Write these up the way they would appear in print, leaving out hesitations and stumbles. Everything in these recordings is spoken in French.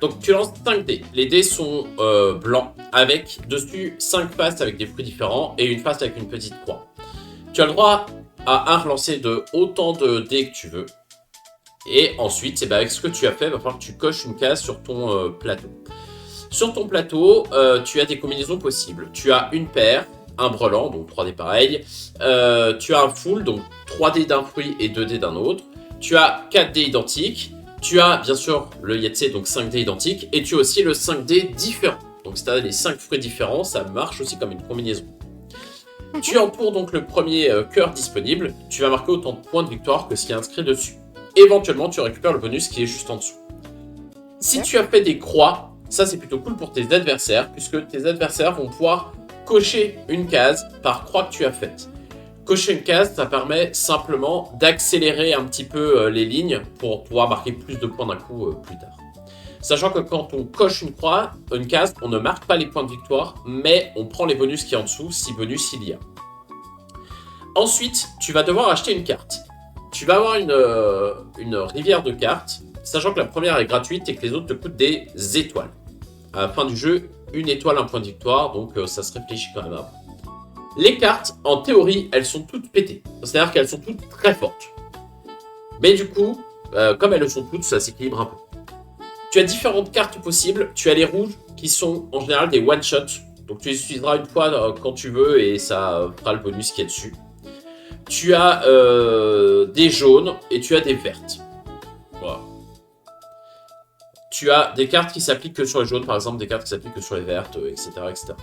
Donc tu lances 5 dés. Les dés sont blancs, avec dessus 5 faces avec des fruits différents et une face avec une petite croix. Tu as le droit à un relancer de autant de dés que tu veux. Et ensuite, avec ce que tu as fait, il va falloir que tu coches une case sur ton plateau. Sur ton plateau, tu as des combinaisons possibles. Tu as une paire, un brelan, donc 3 dés pareils. Tu as un full, donc 3 dés d'un fruit et 2 dés d'un autre. Tu as 4 dés identiques. Tu as bien sûr le Yahtzee, donc 5 dés identiques. Et tu as aussi le 5 dés différent. Donc si tu as les 5 fruits différents, ça marche aussi comme une combinaison. Tu entoures donc le premier cœur disponible. Tu vas marquer autant de points de victoire que ce qui est inscrit dessus. Éventuellement, tu récupères le bonus qui est juste en dessous. Si tu as fait des croix, ça c'est plutôt cool pour tes adversaires, puisque tes adversaires vont pouvoir cocher une case par croix que tu as faite. Cocher une case, ça permet simplement d'accélérer un petit peu les lignes pour pouvoir marquer plus de points d'un coup plus tard. Sachant que quand on coche une case, on ne marque pas les points de victoire, mais on prend les bonus qui est en dessous, si bonus il y a. Ensuite, tu vas devoir acheter une carte. Tu vas avoir une rivière de cartes, sachant que la première est gratuite et que les autres te coûtent des étoiles. À la fin du jeu, une étoile, un point de victoire, donc ça se réfléchit quand même avant. Les cartes, en théorie, elles sont toutes pétées. C'est-à-dire qu'elles sont toutes très fortes. Mais du coup, comme elles le sont toutes, ça s'équilibre un peu. Tu as différentes cartes possibles. Tu as les rouges, qui sont en général des one-shots. Donc tu les utiliseras une fois quand tu veux et ça fera le bonus qui est dessus. Tu as des jaunes et tu as des vertes. Voilà. Tu as des cartes qui s'appliquent que sur les jaunes, par exemple, des cartes qui s'appliquent que sur les vertes, etc., etc.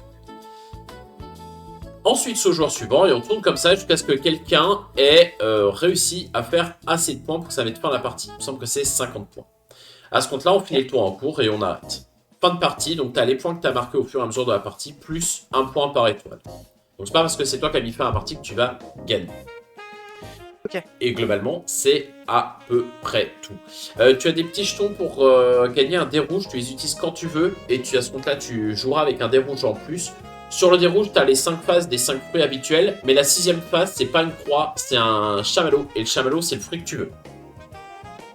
Ensuite, c'est au joueur suivant, et on tourne comme ça jusqu'à ce que quelqu'un ait réussi à faire assez de points pour que ça mette fin à la partie. Il me semble que c'est 50 points. À ce compte-là, on finit le tour en cours et on arrête. Fin de partie, donc tu as les points que tu as marqués au fur et à mesure de la partie, plus un point par étoile. Donc c'est pas parce que c'est toi qui as mis fin à la partie que tu vas gagner. Ok. Et globalement, c'est à peu près tout. Tu as des petits jetons pour gagner un dé rouge, tu les utilises quand tu veux, et à ce compte-là, tu joueras avec un dé rouge en plus. Sur le dé rouge, tu as les 5 phases des 5 fruits habituels, mais la 6ème phase, c'est pas une croix, c'est un chamallow, et le chamallow, c'est le fruit que tu veux.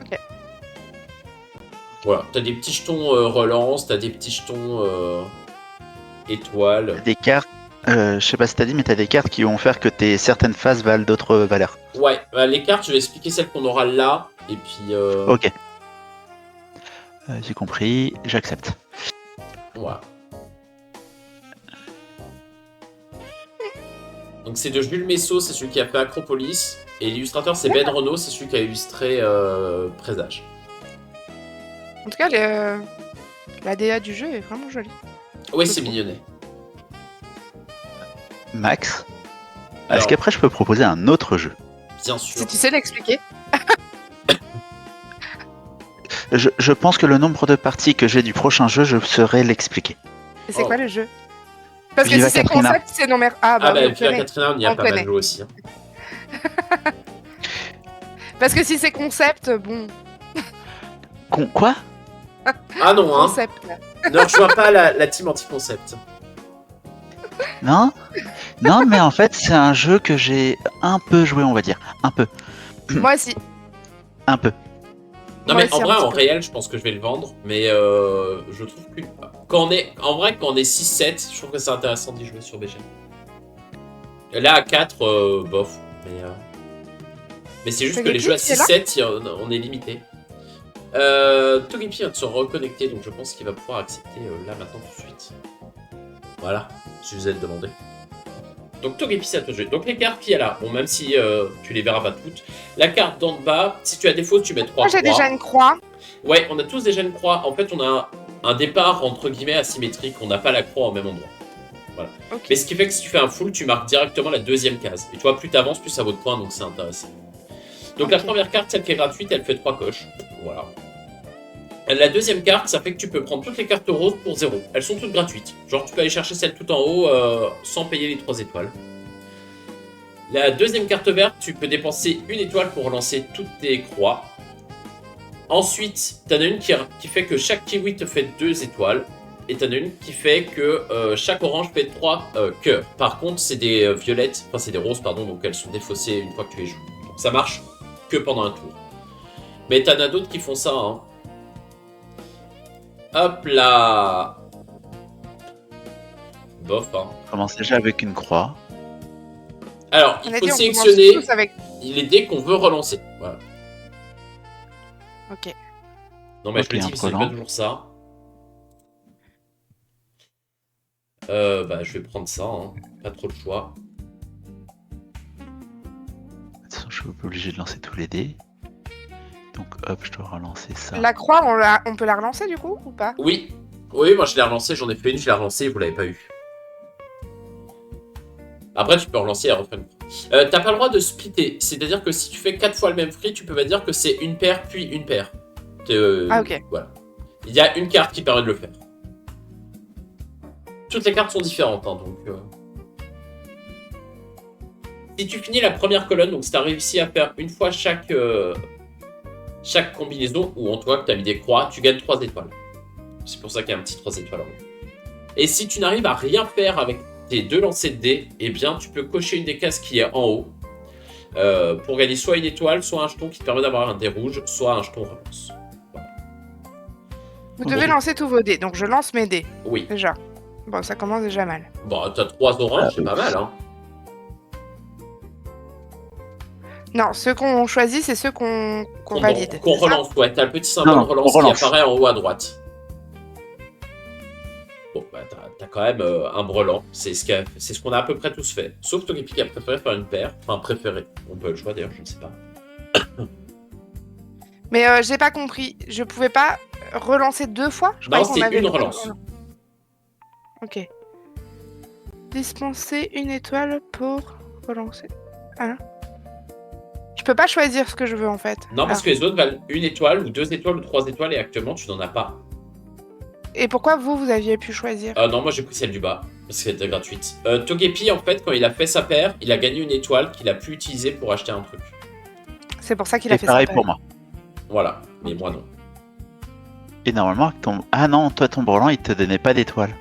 Ok. Voilà, tu as des petits jetons relance, tu as des petits jetons étoiles. Des cartes, je sais pas si t'as dit, mais t'as des cartes qui vont faire que tes certaines phases valent d'autres valeurs. Ouais, les cartes, je vais expliquer celles qu'on aura là, et puis... Ok. J'ai compris, j'accepte. Voilà. Donc c'est de Jules Messot, c'est celui qui a fait Acropolis, et l'illustrateur c'est Ben Renault, c'est celui qui a illustré Présage. En tout cas, la DA du jeu est vraiment jolie. Ouais, c'est mignonnet. Max, Alors, est-ce qu'après je peux proposer un autre jeu? bien sûr. Si tu sais l'expliquer. Je pense que le nombre de parties que j'ai du prochain jeu, je saurais l'expliquer. Et c'est Oh. quoi le jeu? Parce que Viva si c'est Katrina. concept, c'est non mais... Ah bah, Ah bah, oui, Viva purée. Katrina, on y a On pas mal connaît. joué aussi. Hein. Parce que si c'est concept, bon, Quoi? Ah non, hein. concept. Là. Ne rejoins pas la team anti-concept. Non? Non, mais en fait, c'est un jeu que j'ai un peu joué, on va dire. Un peu. Moi aussi. Un peu. Non Moi mais en aussi, un vrai, petit en peu. réel, je pense que je vais le vendre, mais je trouve que... Quand on est 6-7, je trouve que c'est intéressant d'y jouer sur BGN. Là, à 4, bof. Mais c'est juste que les jeux à Togepi, c'est 6-7, on est limité. Togepi vient de se reconnecter, donc je pense qu'il va pouvoir accepter là, maintenant, tout de suite. Voilà, je vous ai demandé. Donc Togepi, c'est à toi de jouer. Donc les cartes qu'il y a là, bon, même si tu les verras pas toutes, la carte d'en bas, si tu as des fausses, tu mets 3 Moi j'ai croix. déjà une croix. Ouais, on a tous déjà une croix. En fait, on a un départ entre guillemets asymétrique. On n'a pas la croix au même endroit. Voilà. Ok. Mais ce qui fait que si tu fais un full, tu marques directement la deuxième case. Et tu vois, plus t'avances, plus ça vaut de points, donc c'est intéressant. Donc la Ok. première carte, celle qui est gratuite, elle fait 3 coches. Voilà. La deuxième carte, ça fait que tu peux prendre toutes les cartes roses pour 0. Elles sont toutes gratuites. Genre, tu peux aller chercher celle tout en haut sans payer les 3 étoiles. La deuxième carte verte, tu peux dépenser 1 étoile pour relancer toutes tes croix. Ensuite, t'en as une qui fait que chaque kiwi te fait 2 étoiles. Et t'en as une qui fait que chaque orange fait 3 cœurs. Par contre, c'est des violettes, enfin c'est des roses, pardon, donc elles sont défaussées une fois que tu les joues. Donc ça marche que pendant un tour. Mais t'en as d'autres qui font ça, hein. Hop là. Bof, hein. On commence déjà avec une croix. Alors, On il a faut dit, on commence sélectionner tous avec... les dés qu'on veut relancer. Voilà. Ok. Non, mais Ok, je le dis, un parce que c'est brelan. pas toujours ça. Bah, je vais prendre ça, hein. Pas trop de choix. De toute façon, je suis obligé de lancer tous les dés. Donc hop, je dois relancer ça. La croix, on peut la relancer du coup ou pas? Oui, oui, moi je l'ai relancé, j'en ai fait une, je l'ai relancée, vous l'avez pas eu. Après, tu peux relancer et refaire une fois. T'as pas le droit de splitter, c'est-à-dire que si tu fais 4 fois le même free, tu peux pas dire que c'est une paire puis une paire. Ah, ok. Voilà. Il y a une carte qui permet de le faire. Toutes les cartes sont différentes, hein, donc... Si tu finis la première colonne, donc si tu as réussi à faire une fois chaque combinaison, ou en tout cas que tu as mis des croix, tu gagnes 3 étoiles. C'est pour ça qu'il y a un petit 3 étoiles en haut. Et si tu n'arrives à rien faire avec tes 2 lancers de dés, eh bien tu peux cocher une des cases qui est en haut pour gagner soit une étoile, soit un jeton qui te permet d'avoir un dé rouge, soit un jeton relance. Voilà. Vous devez lancer tous vos dés. Donc je lance mes dés Oui. déjà. Bon, ça commence déjà mal. Bon, t'as 3 oranges, c'est pas mal, hein. Non, ceux qu'on choisit, c'est ceux qu'on valide. Qu'on c'est ça? relance, ouais. T'as le petit symbole Non, relance on relance. qui apparaît en haut à droite. Bon, bah t'as quand même un brelan. C'est ce qu'on a à peu près tous fait. Sauf Togepi qui a préféré faire une paire. Enfin, préféré. On peut le choix d'ailleurs, je ne sais pas. Mais j'ai pas compris. Je pouvais pas relancer 2 fois? Je Non, croyais qu'on c'est avait une le droit de relance. Ok. Dispenser une étoile pour relancer. Hein? Je peux pas choisir ce que je veux en fait. Non, parce que les autres valent une étoile, ou 2 étoiles, ou 3 étoiles, et actuellement tu n'en as pas. Et pourquoi vous aviez pu choisir? Non, moi j'ai pris celle du bas, parce qu'elle était gratuite. Togepi, en fait, quand il a fait sa paire, il a gagné une étoile qu'il a pu utiliser pour acheter un truc. C'est pour ça qu'il a Et fait pareil ça. pour moi. Voilà, mais moi non. Et normalement, ton... ah non, toi ton brelan il te donnait pas d'étoile.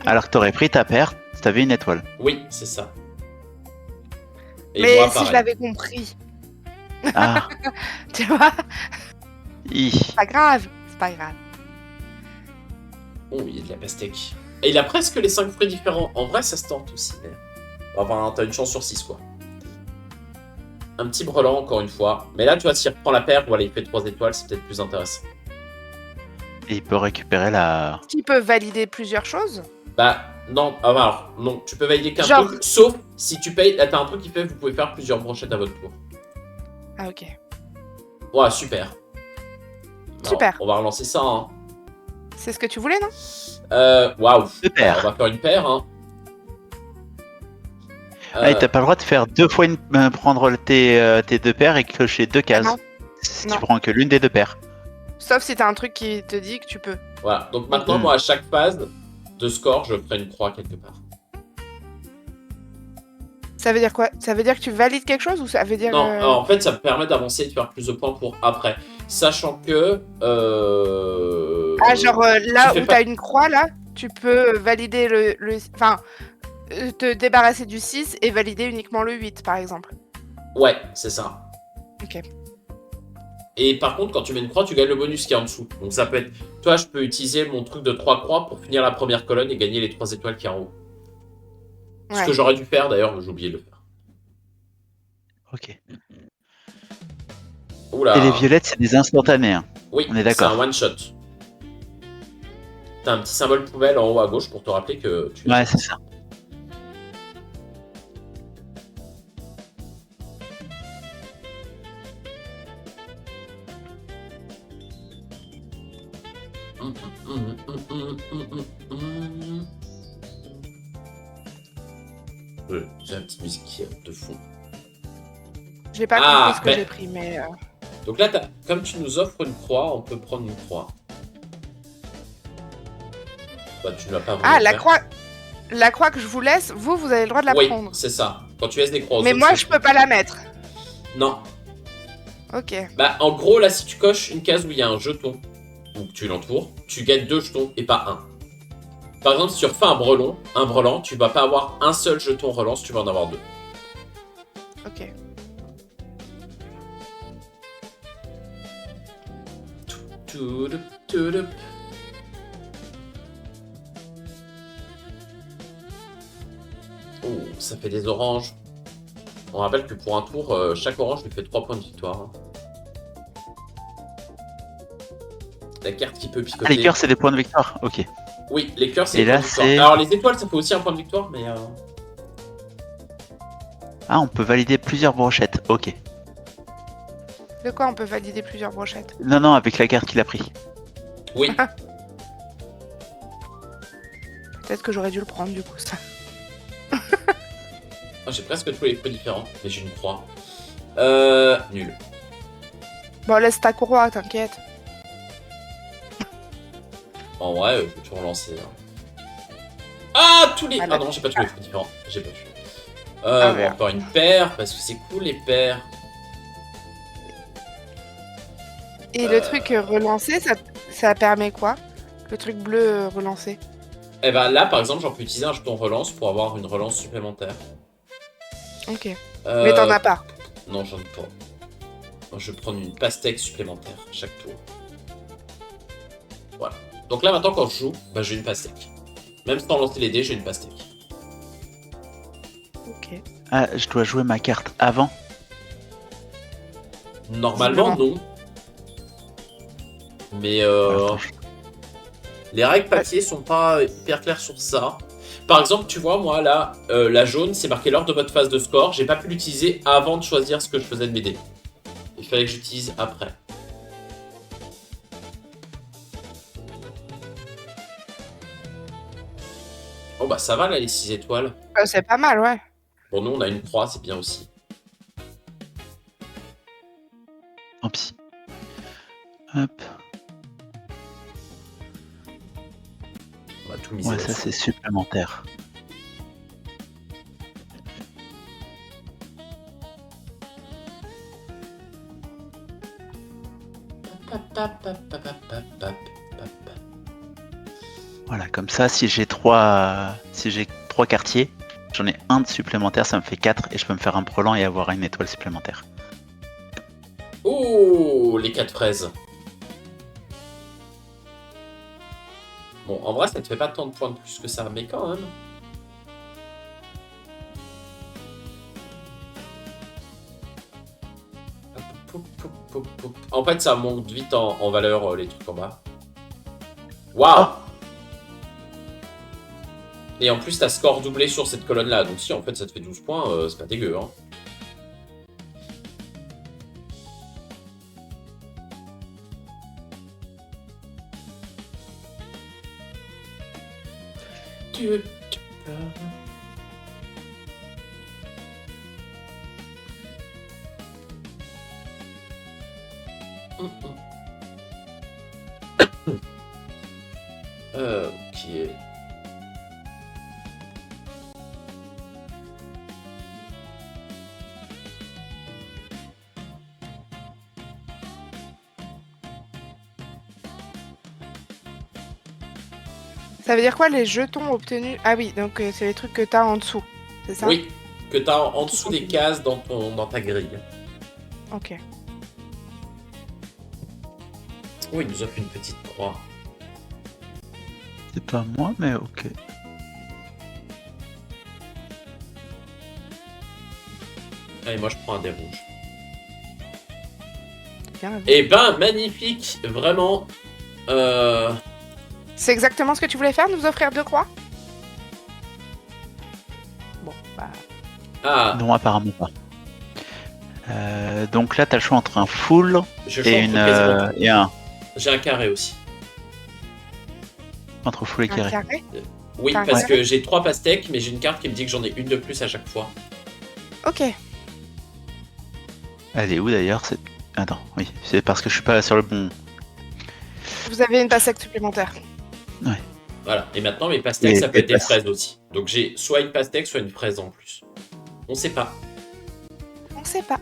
Alors que t'aurais pris ta paire, t'avais une étoile. Oui, c'est ça. Et Mais moi, si pareil. je l'avais compris, Ah, tu vois, hi. c'est pas grave, c'est pas grave. Oh, il y a de la pastèque. Et il a presque les 5 fruits différents. En vrai, ça se tente aussi. Mais... Enfin, t'as une chance sur 6, quoi. Un petit brelan, encore une fois. Mais là, tu vois, s'il reprend la paire, voilà, il fait 3 étoiles, c'est peut-être plus intéressant. Et il peut récupérer la... Qui peut valider plusieurs choses? Bah, non, alors, non, tu peux valider qu'un Genre- truc, sauf si tu payes. Là, t'as un truc qui fait, vous pouvez faire plusieurs brochettes à votre tour. Ah ok. Ouais, super. Super. Alors, on va relancer ça, hein. C'est ce que tu voulais, non? Waouh. Deux paires. On va faire une paire, hein. Ah, et t'as pas le droit de faire 2 fois prendre tes 2 paires et cocher 2 cases. Non. Si Non. tu prends que l'une des 2 paires. Sauf si t'as un truc qui te dit que tu peux. Voilà, donc maintenant, moi, à chaque phase de score, je ferai une croix quelque part. Ça veut dire quoi? Ça veut dire que tu valides quelque chose ou ça veut dire... Non, alors, en fait, ça me permet d'avancer et de faire plus de points pour après. Sachant que... Ah, genre là tu fais où pas- t'as une croix, là, tu peux valider le... Enfin, te débarrasser du 6 et valider uniquement le 8, par exemple. Ouais, c'est ça. Ok. Et par contre, quand tu mets une croix, tu gagnes le bonus qui est en dessous. Donc ça peut être... Toi, je peux utiliser mon truc de 3 croix pour finir la première colonne et gagner les 3 étoiles qui est en haut. Ce Ouais. que j'aurais dû faire, d'ailleurs, mais j'ai oublié de le faire. Ok. Oula. Et les violettes, c'est des instantanés. Hein. Oui, on est c'est d'accord. un one-shot. T'as un petit symbole poubelle en haut à gauche pour te rappeler que tu... Ouais, c'est ça. J'ai la petite musique qui est de fond. J'ai pas Ah, compris ce que mais- j'ai pris, mais... Donc là, comme tu nous offres une croix, on peut prendre une croix. Bah, tu ne l'as pas voulu Ah, la faire. croix... La croix que je vous laisse, vous avez le droit de la Oui, prendre. c'est ça. Quand tu laisses des croix aux Mais autres, moi, c'est- je peux pas la mettre. Non. Ok. Bah, en gros, là, si tu coches une case où il y a un jeton, ou que tu l'entoures, tu gagnes 2 jetons et pas un. Par exemple, si tu refais un brelan, tu vas pas avoir un seul jeton relance, tu vas en avoir 2. Ok. Touloup. Oh, ça fait des oranges. On rappelle que pour un tour, chaque orange lui fait 3 points de victoire. Hein. La carte qui peut Ah, picoter. les cœurs, c'est des points de victoire. Ok. Oui, les cœurs, c'est Et des points là, de victoire. c'est- Alors, les étoiles, ça fait aussi un point de victoire, mais... Ah, on peut valider plusieurs brochettes. Ok. De quoi on peut valider plusieurs brochettes? Non, non, avec la carte qu'il a pris. Oui. Peut-être que j'aurais dû le prendre du coup, ça. Ah, j'ai presque tous les prix différents, mais j'ai une croix. Nul. Bon, laisse ta courroie, t'inquiète. En vrai, je vais tout relancer. Hein. Ah, tous les... Ah, Ah non, j'ai pas tous les prix différents. J'ai pas pu. Ah, Bon, merde. encore une paire, parce que c'est cool, les paires. Et le truc relancé, ça permet quoi? Le truc bleu relancé. Et ben là, par exemple, j'en peux utiliser un jeton relance pour avoir une relance supplémentaire. Ok. Mais t'en as pas. Non, j'en ai pas. Je vais prendre une pastèque supplémentaire chaque tour. Voilà. Donc là, maintenant, quand je joue, bah, j'ai une pastèque. Même sans lancer les dés, j'ai une pastèque. Ok. Ah, je dois jouer ma carte avant. Normalement, non. Mais Attends, les règles papier sont pas hyper claires sur ça. Par exemple, tu vois, moi, là, la jaune, c'est marqué lors de votre phase de score. J'ai pas pu l'utiliser avant de choisir ce que je faisais de mes dés. Il fallait que j'utilise après. Oh bah ça va là, les 6 étoiles. C'est pas mal, ouais. Pour nous, on a une croix, c'est bien aussi. Tant pis. Hop. On va tout miser Ouais, ça là-dessus. c'est supplémentaire. Voilà, comme ça, si j'ai trois quartiers, j'en ai un de supplémentaire, ça me fait 4 et je peux me faire un brelan et avoir une étoile supplémentaire. Oh, les 4 fraises. Bon, en vrai, ça te fait pas tant de points de plus que ça, mais quand même. En fait, ça monte vite en valeur, les trucs en bas. Waouh! Et en plus, t'as score doublé sur cette colonne-là. Donc si, en fait, ça te fait 12 points, c'est pas dégueu, hein. Ok. Ça veut dire quoi les jetons obtenus? Ah oui, donc c'est les trucs que t'as en dessous, c'est ça? Oui, que t'as en dessous des cases dans ta grille. Ok. Oh, il nous offre une petite croix. C'est pas moi, mais ok. Allez, moi je prends un dé rouge. Bien. Eh ben, magnifique, vraiment. C'est exactement ce que tu voulais faire, nous offrir 2 croix? Bon, bah. Ah, Non, apparemment pas. Donc là, t'as le choix entre un full je et, change quasiment tout. et un. J'ai un carré aussi. Entre full et Un carré. carré? Oui, T'as un parce carré que j'ai 3 pastèques, mais j'ai une carte qui me dit que j'en ai une de plus à chaque fois. Ok. Elle est où d'ailleurs? Attends, oui, c'est parce que je suis pas sur le bon. Vous avez une pastèque supplémentaire. Voilà, et maintenant mes pastèques, Et ça peut être des des fraises aussi. Donc j'ai soit une pastèque, soit une fraise en plus. On sait pas. On sait pas.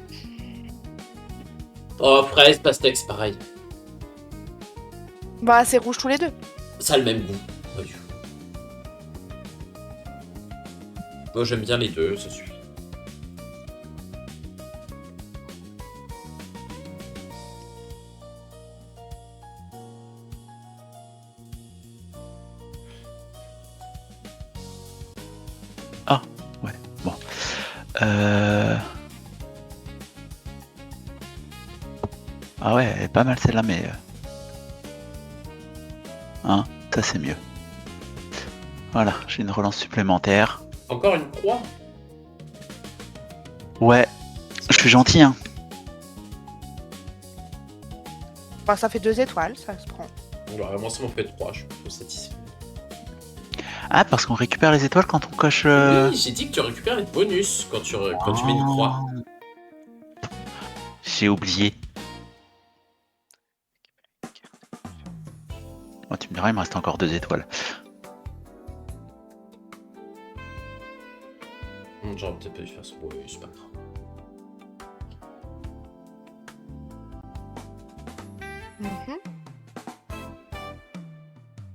Oh, fraise, pastèque, c'est pareil. Bah, c'est rouge tous les deux. Ça a le même goût. Pas du tout. Moi j'aime bien les deux, ça suffit. Ah ouais, elle est pas mal celle-là, mais... Hein, ça c'est mieux. Voilà, j'ai une relance supplémentaire. Encore une croix. Ouais, je suis gentil, hein. Bah, ça fait 2 étoiles, ça se prend. Alors, moi, ça m'en fait 3, je suis plutôt satisfait. Ah, parce qu'on récupère les étoiles quand on coche... Oui, j'ai dit que tu récupères les bonus quand tu mets une croix. J'ai oublié. Oh, tu me diras, il me reste encore 2 étoiles. J'aurais peut-être pas dû faire ça. Oui, c'est pas grave. Mhm.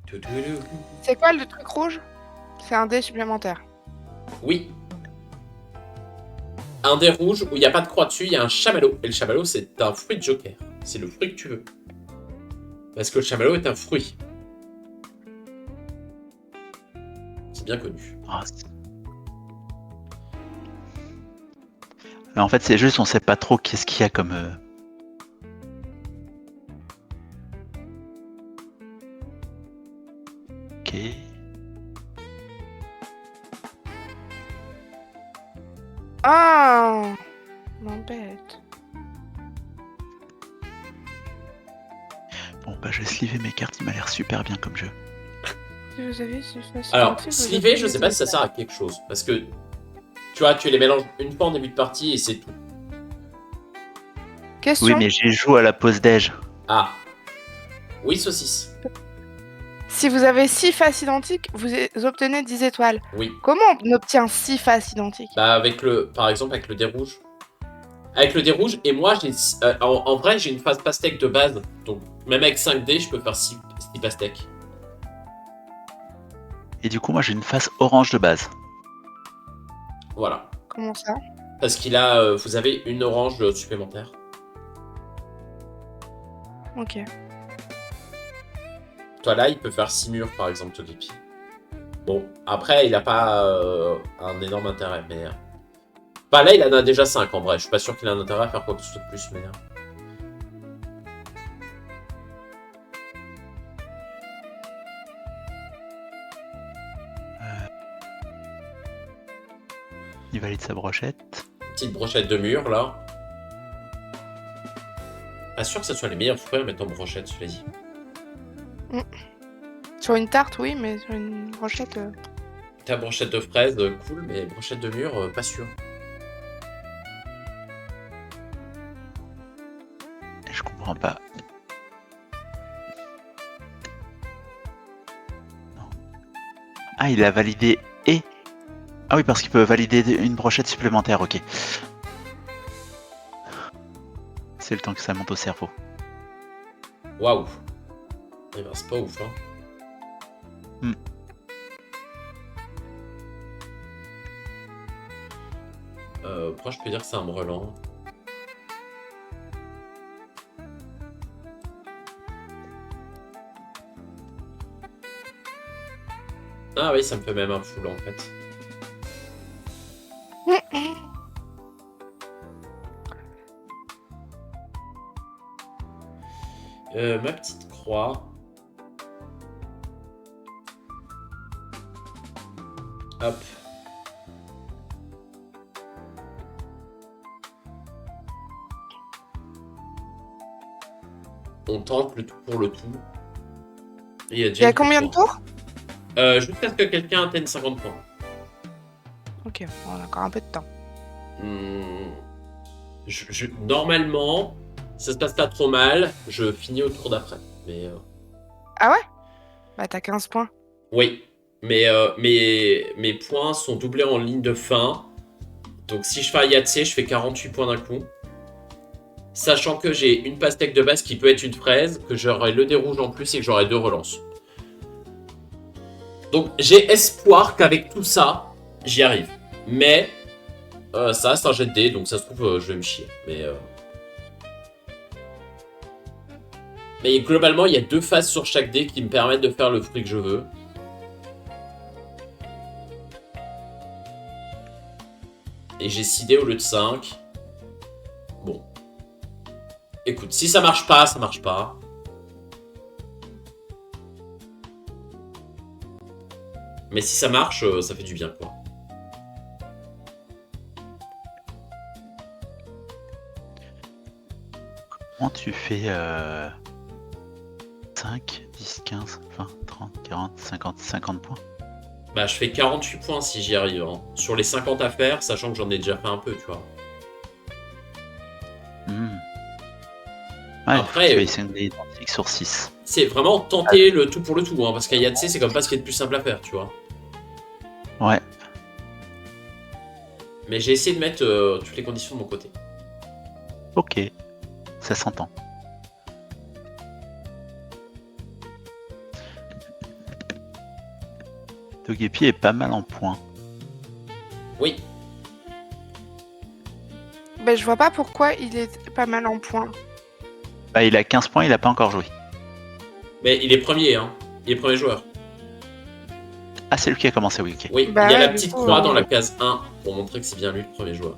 Toutoulou. C'est quoi le truc rouge? C'est un dé supplémentaire. Oui. Un dé rouge où il n'y a pas de croix dessus, il y a un chamallow. Et le chamallow, c'est un fruit de joker. C'est le fruit que tu veux. Parce que le chamallow est un fruit. C'est bien connu. Ah, mais en fait, c'est juste, on sait pas trop qu'est-ce qu'il y a comme... Ok. Ah, m'embête. Bon, bah je vais sliver mes cartes, il m'a l'air super bien comme jeu. Si vous avez Alors, sliver, je sais pas si ça sert à quelque chose. Parce que, tu vois, tu les mélanges une fois en début de partie et c'est tout. Question. Oui, mais j'ai joué à la pause déj. Ah. Oui, saucisse. Si vous avez 6 faces identiques, vous obtenez 10 étoiles. Oui. Comment on obtient 6 faces identiques? Bah, avec par exemple, avec le dé rouge. Avec le dé rouge, et moi, en vrai, j'ai une phase pastèque de base. Donc, même avec 5 dés, je peux faire 6 pastèques. Et du coup, moi j'ai une face orange de base. Voilà. Comment ça? Parce qu'il a, vous avez une orange supplémentaire. Ok. Toi là, il peut faire 6 murs par exemple, Togepi. Bon, après, il a pas un énorme intérêt, mais. Bah là, il en a déjà 5 en vrai. Je suis pas sûr qu'il a un intérêt à faire quoi que ce soit de plus, mais. Il valide sa brochette. Petite brochette de mur là. Pas sûr que ce soit les meilleurs fruits à mettre en brochette, je l'ai dit. Sur une tarte, oui, mais sur une brochette. Ta brochette de fraises, cool, mais brochette de mur, pas sûr. Je comprends pas. Non. Ah, il a validé et... Ah oui, parce qu'il peut valider une brochette supplémentaire, ok. C'est le temps que ça monte au cerveau. Waouh. Eh ben, c'est pas ouf, hein. Pourquoi je peux dire que c'est un brelan? Ah oui, ça me fait même un full en fait. Ma petite croix. Hop. On tente le tout pour le tout. Et Il y a combien de tours? Jusqu'à ce que quelqu'un atteigne 50 points. Ok, on a encore un peu de temps. Normalement, ça se passe pas trop mal. Je finis au tour d'après. Mais Ah ouais? Bah t'as 15 points. oui. Mais mes points sont doublés en ligne de fin. Donc si je fais un Yatsé, je fais 48 points d'un coup. Sachant que j'ai une pastèque de base qui peut être une fraise, que j'aurai le dé rouge en plus et que j'aurai 2 relances. Donc j'ai espoir qu'avec tout ça, j'y arrive. Mais ça reste un jet de dés, donc ça se trouve, je vais me chier. Mais globalement, il y a 2 phases sur chaque dé qui me permettent de faire le fruit que je veux. Et et j'ai 6 dés au lieu de 5. Bon. Écoute, si ça marche pas, ça marche pas. Mais si ça marche, ça fait du bien, quoi. Comment tu fais 5, 10, 15, 20, 30, 40, 50 points? Bah, je fais 48 points si j'y arrive. Hein. Sur les 50 à faire, sachant que j'en ai déjà fait un peu, tu vois. Ouais, Après, tu vas essayer de identique sur 6. C'est vraiment tenter le tout pour le tout, hein, parce qu'à Yahtzee, c'est comme pas ce qui est le plus simple à faire, tu vois. Ouais. Mais j'ai essayé de mettre toutes les conditions de mon côté. Ok. Ça s'entend. Togepi est pas mal en points. Oui. Ben, je vois pas pourquoi il est pas mal en points. Bah, il a 15 points, il a pas encore joué. Mais il est premier, hein. Il est premier joueur. Ah, c'est lui qui a commencé, oui, ok. Oui, Bah il y a ouais, la du petite coup, croix dans la case 1 pour montrer que c'est bien lui le premier joueur.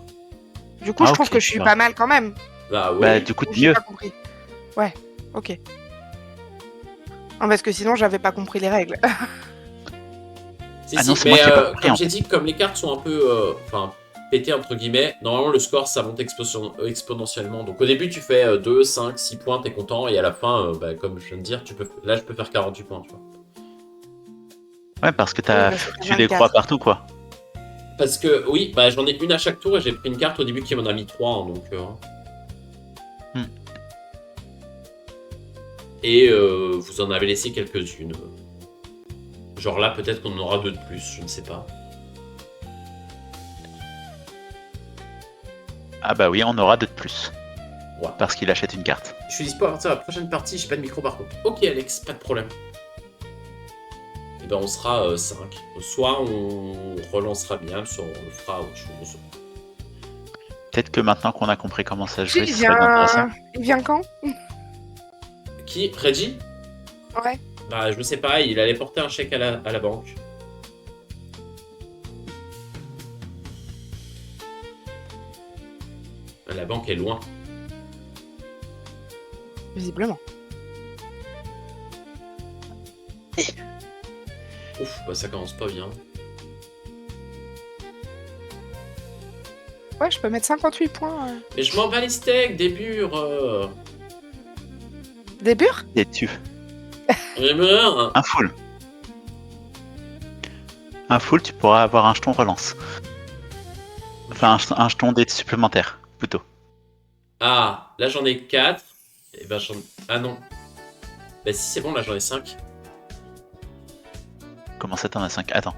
Du coup, Ah, je trouve ok, que je suis ouais. pas mal quand même. Bah oui. Bah, du coup, J'ai mieux. pas compris. Ouais, ok. Non, parce que sinon, j'avais pas compris les règles. Si, Ah si, non, c'est mais moi qui ai pas compris, comme en j'ai fait. dit, comme les cartes sont un peu pétées entre guillemets, normalement le score ça monte exponentiellement. Donc au début tu fais 2, 5, 6 points, t'es content, et à la fin, comme je viens de dire, là je peux faire 48 points, tu vois. Ouais, parce que Oui, t'as bah, ça fait foutu des 24. croix partout, quoi. Parce que oui, bah j'en ai une à chaque tour et j'ai pris une carte au début qui m'en a mis 3, hein, donc... Et vous en avez laissé quelques-unes. Genre là peut-être qu'on en aura 2 de plus, je ne sais pas. Ah bah oui, on aura 2 de plus. Ouais. Parce qu'il achète une carte. Je suis dispo à partir de la prochaine partie, j'ai pas de micro par contre. Ok Alex, pas de problème. Et ben on sera 5. Soit on relancera bien, soit on le fera autre chose. Peut-être que maintenant qu'on a compris comment ça se Si, jouait, ce serait intéressant. il vient quand? Qui Reggie? Ouais. Bah je sais pas, il allait porter un chèque à la banque. La banque est loin. Visiblement. Ouf, bah ça commence pas bien. Ouais, je peux mettre 58 points. Mais je m'en bats les steaks, des bures. Des bures? Et tu. Vraiment. Un full. Un full, tu pourras avoir un jeton relance. Enfin, un jeton d'aide supplémentaire, plutôt. Ah, là j'en ai 4. Et ben ah non. Bah si c'est bon, là j'en ai 5. Comment ça, t'en as 5? Attends.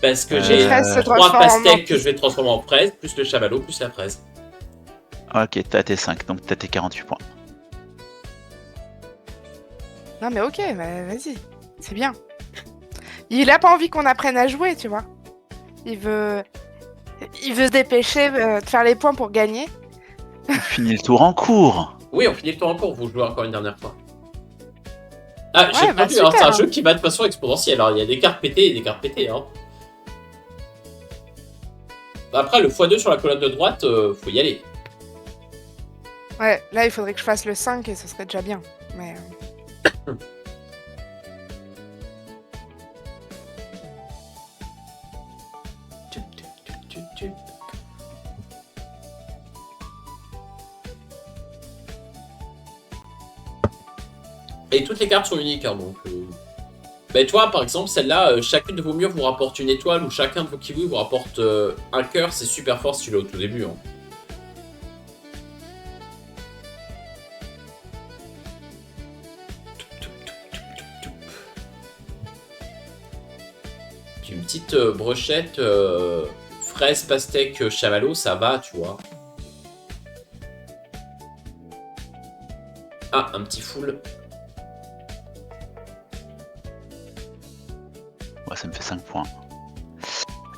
Parce que Les j'ai fraises se 3 transforment en pastèques mentis. que je vais transformer en fraise, plus le chamallow, plus la fraise. Ok, t'as tes 5, donc t'as tes 48 points. Non, mais ok, bah, vas-y. C'est bien. Il a pas envie qu'on apprenne à jouer, tu vois. Il veut se dépêcher de faire les points pour gagner. On finit le tour en cours. Oui, on finit le tour en cours, vous jouez encore une dernière fois. Ah, Ouais, j'ai bah, prévu, hein, c'est un super. jeu qui va de façon exponentielle. Alors, il y a des cartes pétées et des cartes pétées. Hein. Après, le x2 sur la colonne de droite, faut y aller. Ouais, là, il faudrait que je fasse le 5 et ce serait déjà bien. Mais... Et toutes les cartes sont uniques, hein, donc... Bah, toi, par exemple, celle-là, chacune de vos murs vous rapporte une étoile, ou chacun de vos kiwis vous rapporte un cœur, c'est super fort si tu l'as au tout début. Hein. Une petite brochette fraise, pastèque, chamallow, ça va, tu vois. Ah, un petit full. Ouais, ça me fait 5 points.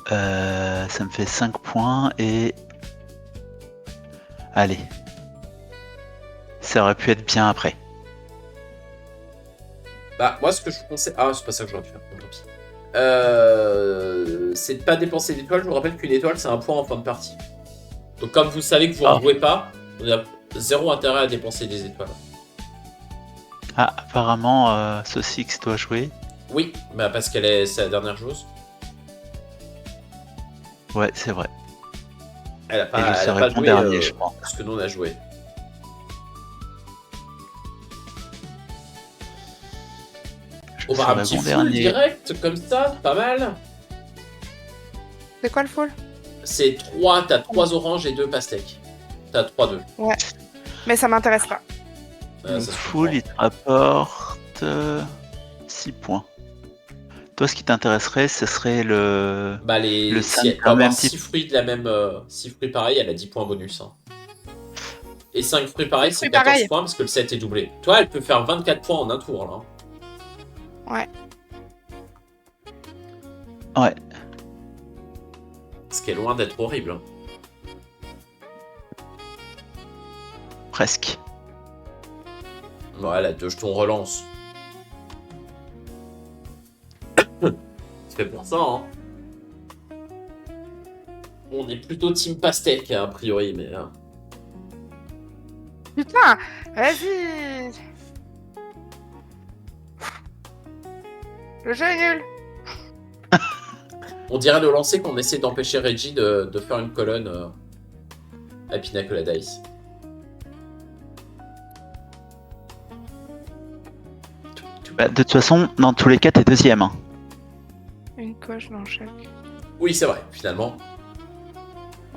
Ça me fait 5 points et... Allez. Ça aurait pu être bien après. Bah, moi, ce que je vous conseille... Ah, c'est pas ça que j'aurais dû faire, bon, tant pis. C'est de pas dépenser d'étoiles. Je vous rappelle qu'une étoile, c'est un point en fin de partie. Donc comme vous savez que vous Ah. ne jouez pas, on a zéro intérêt à dépenser des étoiles. Ah, apparemment, Saucix doit jouer. Oui, bah parce c'est la dernière joueuse. Ouais, c'est vrai. Elle a Et pas, je elle a serai pas bon joué dernier, je pense. ce que nous on a joué. On va un petit full direct comme ça, pas mal. C'est quoi le full? C'est 3, t'as 3 oranges et 2 pastèques. T'as 3-2. Mais ça m'intéresse pas. Le Ça se full, comprend. il te rapporte 6 points. Toi, ce qui t'intéresserait, ce serait le. Bah Le si Sun elle peut quand avoir même 6 fruits de la même. 6 fruits pareils, elle a 10 points bonus. Hein. Et 5 fruits pareils, c'est Fruits 14 pareils. points parce que le 7 est doublé. Toi, elle peut faire 24 points en un tour là. Ouais. Ouais. Ce qui est loin d'être horrible. Hein. Presque. Ouais, elle a 2 jetons relance. C'est fait pour ça, hein. On est plutôt team pastèque, a priori, mais... Putain, vas-y. Le jeu est nul. On dirait de lancer qu'on essaie d'empêcher Reggie de faire une colonne à Pina Colada Dice. Bah, de toute façon, dans tous les cas, t'es deuxième. Hein. Une coche dans chaque. Oui, c'est vrai, finalement.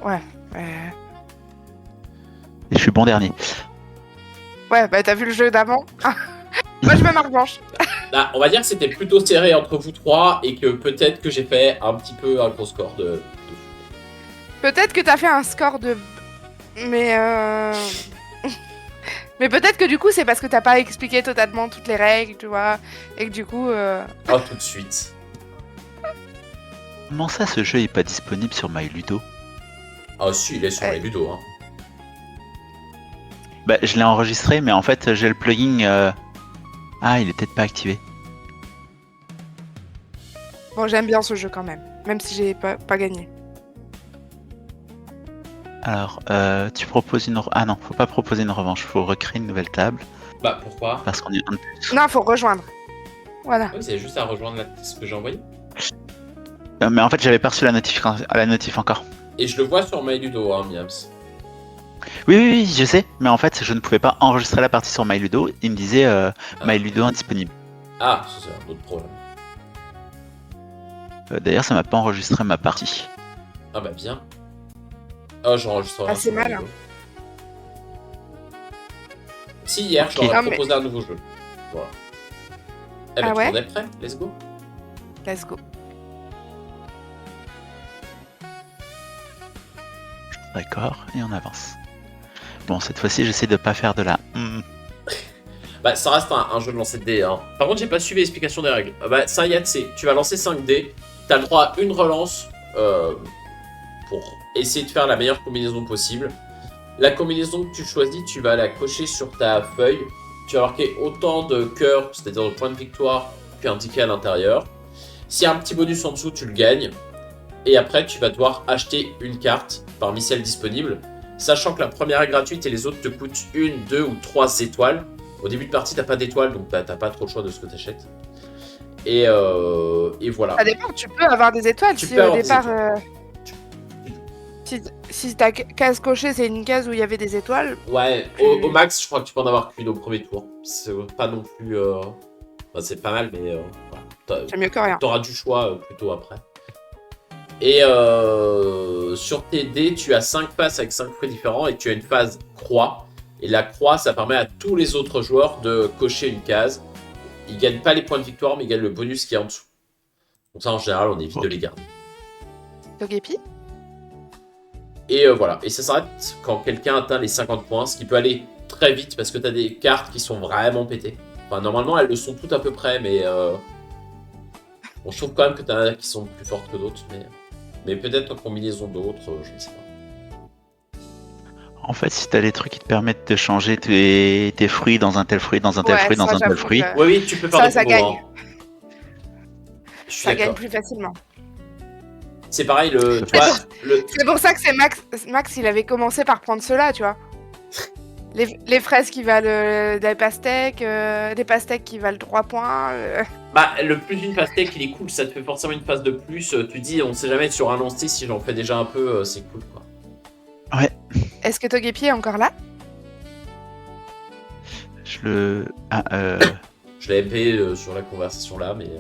Ouais. Et je suis bon dernier. Ouais, bah t'as vu le jeu d'avant. Moi je mets marque blanche. Là, on va dire que c'était plutôt serré entre vous trois et que peut-être que j'ai fait un petit peu un gros score de... Peut-être que t'as fait un score de... Mais Mais peut-être que du coup c'est parce que t'as pas expliqué totalement toutes les règles, tu vois. Et que du coup... Oh, tout de suite. Comment ça, ce jeu est pas disponible sur MyLudo? Ah si, il est sur Ouais. les Ludo. Hein. Bah, je l'ai enregistré, mais en fait, j'ai le plugin. Ah, il est peut-être pas activé. Bon, j'aime bien ce jeu quand même. Même si j'ai pas gagné. Alors, tu proposes une. Ah non, faut pas proposer une revanche, faut recréer une nouvelle table Bah pourquoi? parce qu'on est un de plus. Non, faut rejoindre. Voilà. Oui, c'est juste à rejoindre ce que j'ai envoyé. Mais en fait, j'avais pas reçu la notif encore. Et je le vois sur MyLudo, hein, Miams. Oui, je sais, mais en fait, je ne pouvais pas enregistrer la partie sur MyLudo. Il me disait MyLudo indisponible. Ah, c'est un autre problème. D'ailleurs, ça m'a pas enregistré ma partie. Ah bah bien. Ah, j'enregistrerai Ah, un c'est sur mal, MyLudo. Si, hier, je Ok. leur ai Ah, mais- proposé un nouveau jeu. Voilà. Eh ben, Ah tout ouais le monde est prêt? Let's go. Let's go. D'accord, et on avance. Bon, cette fois-ci, j'essaie de pas faire de la. Bah, ça reste un jeu de lancer de dés. Hein. Par contre, j'ai pas suivi l'explication des règles. Bah, ça y est, tu vas lancer 5 dés. T'as le droit à une relance pour essayer de faire la meilleure combinaison possible. La combinaison que tu choisis, tu vas la cocher sur ta feuille. Tu vas marquer autant de cœurs, c'est-à-dire de points de victoire, puis indiqué à l'intérieur. S'il y a un petit bonus en dessous, tu le gagnes. Et après, tu vas devoir acheter une carte parmi celles disponibles. Sachant que la première est gratuite et les autres te coûtent 1, 2 ou 3 étoiles. Au début de partie, t'as pas d'étoiles, donc t'as pas trop le choix de ce que t'achètes. Et voilà. Ça dépend, tu peux avoir des étoiles Tu si peux au avoir des départ. étoiles. Si ta case cochée c'est une case où il y avait des étoiles. Ouais, au max, je crois que tu peux en avoir qu'une au premier tour. C'est pas non plus... Enfin, c'est pas mal, mais voilà. C'est mieux que rien. T'auras du choix plutôt après. Et sur tes dés, tu as 5 faces avec 5 fruits différents et tu as une phase croix. Et la croix, ça permet à tous les autres joueurs de cocher une case. Ils gagnent pas les points de victoire, mais ils gagnent le bonus qui est en dessous. Donc ça, en général, on évite de les garder. Togepi. Et voilà. Et ça s'arrête quand quelqu'un atteint les 50 points, ce qui peut aller très vite parce que tu as des cartes qui sont vraiment pétées. Enfin, normalement, elles le sont toutes à peu près, mais bon, je trouve quand même que tu en as qui sont plus fortes que d'autres. Mais peut-être en combinaison d'autres, je ne sais pas. En fait, si t'as les trucs qui te permettent de changer tes fruits dans un tel fruit, dans un tel Ouais, fruit, dans ça, un tel j'avoue fruit. que- Oui, tu peux faire Ça, des ça combos. gagne. Hein. Je suis Ça gagne d'accord. plus facilement. C'est pareil, le, tu C'est vois, pas- C'est pour ça que c'est Max, il avait commencé par prendre ceux-là, tu vois. Les fraises qui valent des pastèques qui valent 3 points. bah, le plus d'une pastèque, il est cool, ça te fait forcément une phase de plus. Tu dis, on sait jamais sur un lancer, si j'en fais déjà un peu, c'est cool, quoi. Est-ce que Togepi est encore là? Je le. Ah, Je l'avais fait sur la conversation là, mais.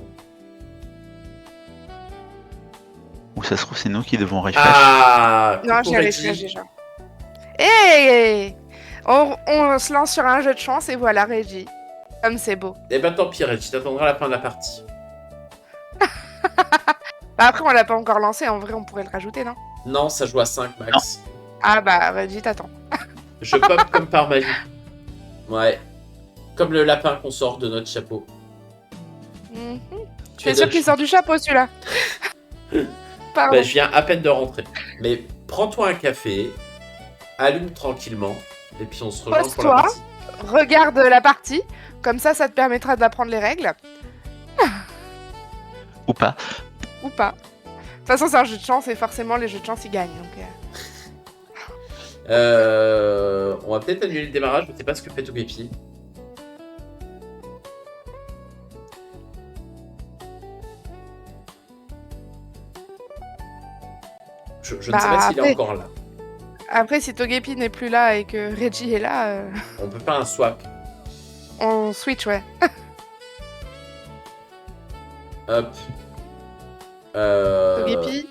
Où ça se trouve, c'est nous qui devons refresh. Ah Non, coucou, j'ai Reggie. réussi déjà. Hé on se lance sur un jeu de chance et voilà, Reggie. Comme c'est beau. Eh ben tant pis, Reggie, t'attendras la fin de la partie. Bah après, on l'a pas encore lancé, en vrai, on pourrait le rajouter, non? Non, ça joue à 5 max. Ah bah, Reggie, t'attends. Je pop comme par magie. Ouais. Comme le lapin qu'on sort de notre chapeau. Mhm. Tu es C'est sûr de- qu'il sort du chapeau, celui-là. Pardon. Bah, je viens à peine de rentrer. Mais prends-toi un café, allume tranquillement, et puis on se rejoint pour la Pose-toi. partie. Regarde la partie, comme ça te permettra d'apprendre les règles, Ou pas. ou pas. De toute façon, c'est un jeu de chance et forcément, les jeux de chance, ils gagnent. Donc, On va peut-être annuler le démarrage, je sais pas ce que fait Togepi. Je ne sais Bah, pas s'il est après- encore là. Après, si Togepi n'est plus là et que Reggie est là, On peut pas un swap. on switch, ouais. Hop. Togepi,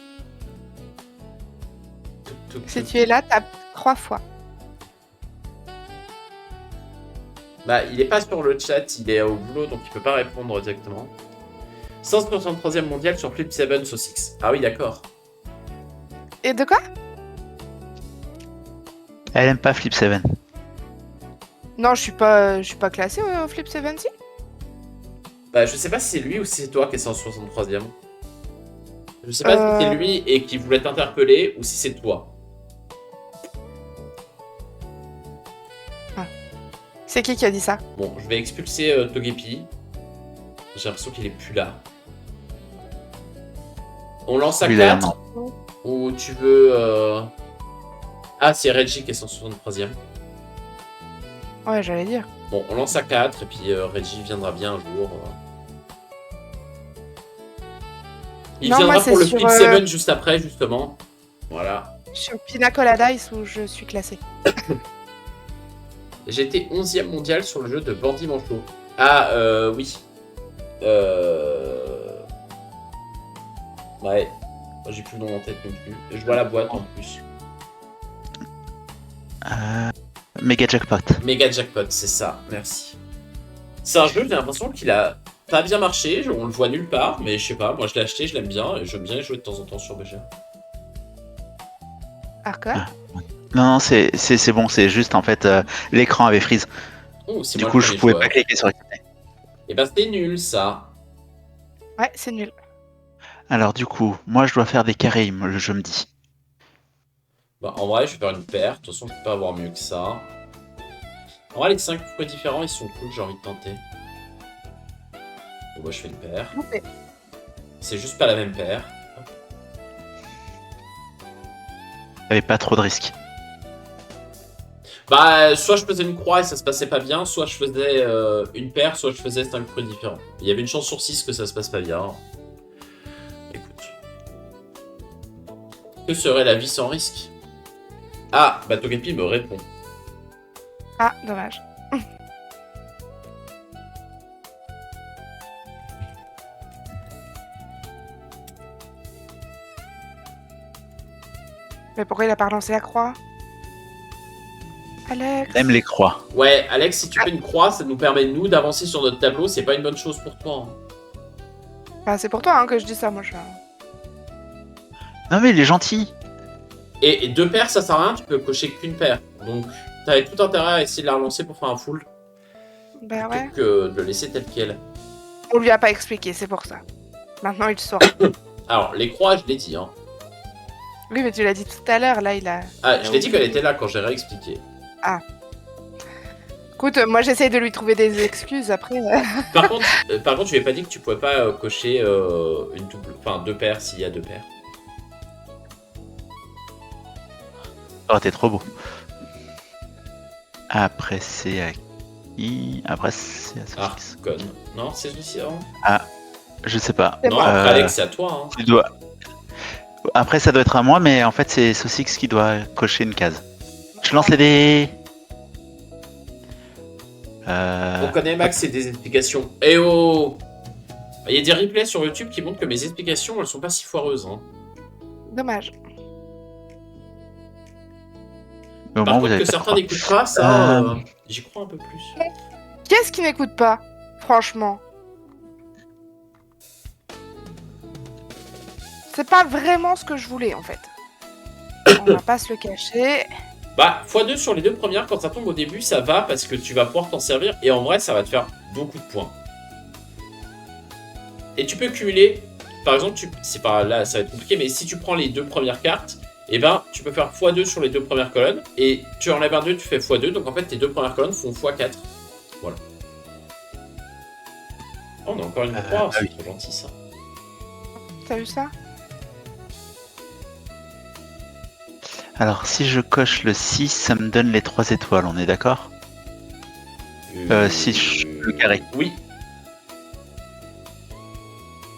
si tu es là, tape 3 fois. Bah, il est pas sur le chat, il est au boulot, donc il peut pas répondre directement. 163e mondial sur Flip 7 au 6. Ah oui, d'accord. Et de quoi? Elle aime pas Flip 7. Non, je suis pas classée au Flip 7, si. Bah, je sais pas si c'est lui ou si c'est toi qui est 163e. Je sais pas si c'est lui et qui voulait t'interpeller ou si c'est toi. C'est qui a dit ça? Bon, je vais expulser Togepi. J'ai l'impression qu'il est plus là. On lance à Lui, là, 4 ou tu veux... Ah, c'est Reggie qui est 163e. Ouais, j'allais dire. Bon, on lance à 4 et puis Reggie viendra bien un jour. Il Non, viendra moi, c'est pour le sur, Flip 7 juste après, justement. Voilà. Sur Pina Colada Ice où je suis classée. J'ai été 11e mondial sur le jeu de Bandit Manchot. Ah, oui. Ouais. Moi, j'ai plus le nom en tête non plus. Je vois la boîte en plus. Mega Jackpot. Mega Jackpot, c'est ça. Merci. C'est un jeu, j'ai l'impression qu'il a pas bien marché. On le voit nulle part, mais je sais pas. Moi, je l'ai acheté, je l'aime bien et j'aime bien y jouer de temps en temps sur BGA. Hardcore. Non, c'est bon, c'est juste en fait l'écran avait freeze. Oh, c'est Du moi coup, le je premier pouvais joueur. pas cliquer sur accepter. Et ben, c'était nul ça. Ouais, c'est nul. Alors, du coup, moi je dois faire des carrés, le jeu me dit. Bah, en vrai, je vais faire une paire. De toute façon, je peux pas avoir mieux que ça. En vrai, les 5 fruits différents, ils sont cool, j'ai envie de tenter. Bon, moi, je fais une paire. Ok. C'est juste pas la même paire. Il n'y avait pas trop de risques. Bah, soit je faisais une croix et ça se passait pas bien, soit je faisais une paire, soit je faisais 5 fruits différents. Il y avait une chance sur 6 que ça se passe pas bien. Écoute. Que serait la vie sans risque? Ah, bah Togepi me répond. Ah, dommage. Mais pourquoi il a pas relancé la croix? Alex. Même les croix. Ouais, Alex, si tu fais une croix, ça nous permet, nous, d'avancer sur notre tableau. C'est pas une bonne chose pour toi. Hein. Enfin, c'est pour toi hein, que je dis ça, moi. Non mais il est gentil. Et 2 paires, ça sert à rien, tu peux cocher qu'une paire. Donc, t'avais tout intérêt à essayer de la relancer pour faire un full. Bah ouais. Plutôt que de le laisser tel quel. On lui a pas expliqué, c'est pour ça. Maintenant, il saura. Alors, les croix, je l'ai dit. Hein. Oui, mais tu l'as dit tout à l'heure, là, il a... Ah, je l'ai dit qu'elle était là quand j'ai réexpliqué. Écoute, moi, j'essaye de lui trouver des excuses, après... Par contre, tu m'avais pas dit que tu pouvais pas cocher une double, enfin 2 paires s'il y a 2 paires. Oh, t'es trop beau. Après, c'est à qui? Après, c'est à Saucisse. Arcon. Non, c'est celui-ci avant. Je sais pas. C'est Non, moi. après Alex, c'est à toi. Hein. Tu dois... Après, ça doit être à moi, mais en fait, c'est Saucisse qui doit cocher une case. Je lance les dés. On connaît Max et des explications. Eh oh! Il y a des replays sur YouTube qui montrent que mes explications, elles sont pas si foireuses. Hein. Dommage. Mais au Par moins, vous contre, avez que pas certains trois. n'écoutent pas, ça, j'y crois un peu plus. Qu'est-ce qui n'écoute pas? Franchement. C'est pas vraiment ce que je voulais en fait. On va pas se le cacher. Bah, x2 sur les deux premières, quand ça tombe au début, ça va parce que tu vas pouvoir t'en servir et en vrai, ça va te faire beaucoup de points. Et tu peux cumuler, par exemple, c'est pas là, ça va être compliqué, mais si tu prends les deux premières cartes, et ben tu peux faire x2 sur les deux premières colonnes et tu enlèves un 2, tu fais x2, donc en fait tes deux premières colonnes font x4. Voilà. Oh, on a encore une croix, c'est trop gentil ça. T'as vu ça? Alors, si je coche le 6, ça me donne les 3 étoiles, on est d'accord? Si je... le carré. Oui.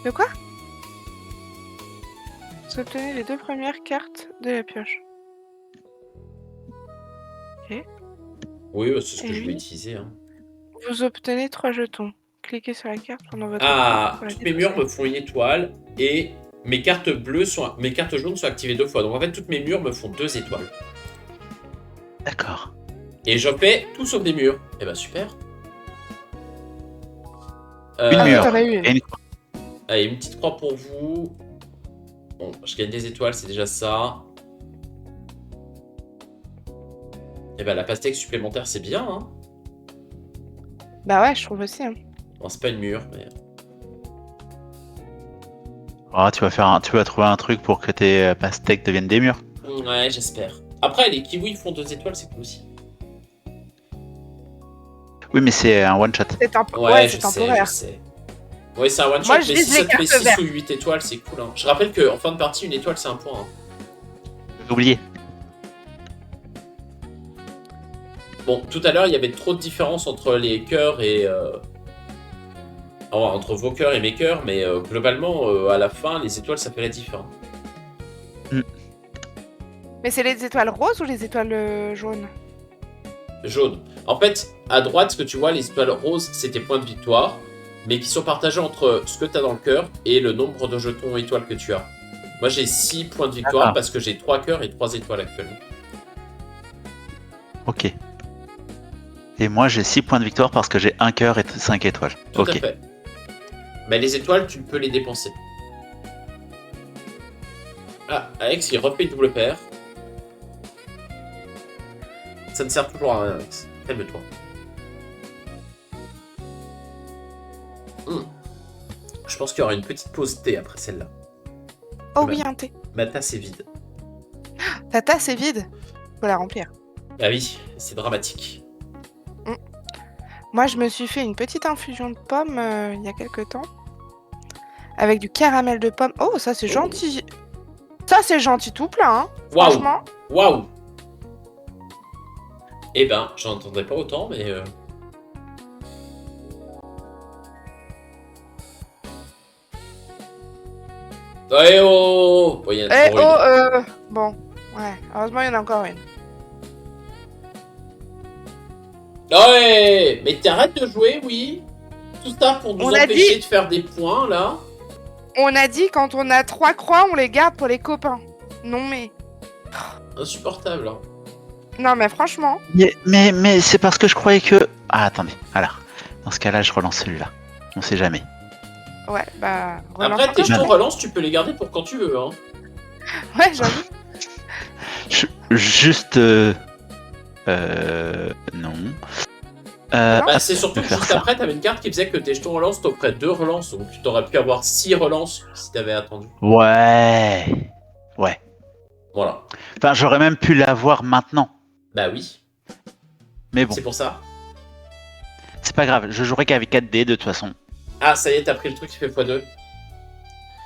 De quoi? Vous obtenez les 2 premières cartes de la pioche. Oui, c'est ce que Et je vais lui utiliser. Hein. Vous obtenez 3 jetons. Cliquez sur la carte pendant votre Ah, tour pour la toutes mes murs défausser. me font une étoile et mes cartes bleues mes cartes jaunes sont activées 2 fois. Donc en fait, toutes mes murs me font 2 étoiles. D'accord. Et je fais tout sauf des murs. Eh ben super. Une Ah, mur. t'en as eu une. Et une... Allez, une petite croix pour vous. Bon, je gagne des étoiles, c'est déjà ça. Et ben la pastèque supplémentaire, c'est bien. Hein. Bah ouais, je trouve aussi. Hein. Bon, c'est pas une mur, mais. Oh, tu vas trouver un truc pour que tes pastèques deviennent des murs. Ouais, j'espère. Après, les kiwis font 2 étoiles, c'est cool aussi. Oui, mais c'est un one shot. C'est Ouais, c'est je temporaire. sais. Ouais, c'est un one shot, Moi, mais je si vise ça les te fait cartes 6 vertes. ou 8 étoiles, c'est cool. Hein. Je rappelle qu'en fin de partie, une étoile, c'est un point. Hein. J'ai oublié. Bon, tout à l'heure, il y avait trop de différence entre les cœurs et... entre vos cœurs et mes cœurs, mais globalement, à la fin, les étoiles, ça fait la différence. Mais c'est les étoiles roses ou les étoiles jaunes? Jaune. En fait, à droite, ce que tu vois, les étoiles roses, c'est tes points de victoire, mais qui sont partagés entre ce que tu as dans le cœur et le nombre de jetons étoiles que tu as. Moi, j'ai 6 points de victoire D'accord. parce que j'ai 3 cœurs et 3 étoiles actuellement. Ok. Et moi, j'ai 6 points de victoire parce que j'ai 1 cœur et 5 étoiles. Tout Ok. à fait. Mais les étoiles, tu peux les dépenser. Ah, Alex, il refait une double paire. Ça ne sert toujours à rien, Alex. Calme-toi. Je pense qu'il y aura une petite pause thé après celle-là. Oh oui, un thé. Ma tasse est vide. Ta tasse est vide. Faut la remplir. Ah oui, c'est dramatique. Moi, je me suis fait une petite infusion de pommes il y a quelques temps. Avec du caramel de pomme. Oh, ça, c'est gentil. Ça, c'est gentil tout plein, hein. Waouh. Franchement. Waouh. Eh ben, j'en entendais pas autant, mais... Eh oh. Bon, il y en a Eh toujours une. oh, bon. Ouais, heureusement, il y en a encore une. Ouais, mais t'arrêtes de jouer, oui. Tout ça pour nous On a empêcher dit- de faire des points, là. On a dit, quand on a 3 croix, on les garde pour les copains. Non, mais... Insupportable, hein. Non, mais franchement... Mais c'est parce que je croyais que... Ah, attendez. Alors, dans ce cas-là, je relance celui-là. On sait jamais. Ouais, bah... relance Après, tes encore. jetons relance, tu peux les garder pour quand tu veux, hein. Ouais, j'avoue. Juste... Non. Bah, c'est surtout je que vais faire juste ça. après, t'avais une carte qui faisait que tes jetons relance t'offraient 2 relances, donc tu t'aurais pu avoir 6 relances si t'avais attendu. Ouais. Ouais. Voilà. Enfin, j'aurais même pu l'avoir maintenant. Bah oui, Mais bon, c'est pour ça. c'est pas grave. Je jouerai qu'avec 4 dés de toute façon. Ah, ça y est, t'as pris le truc qui fait x2.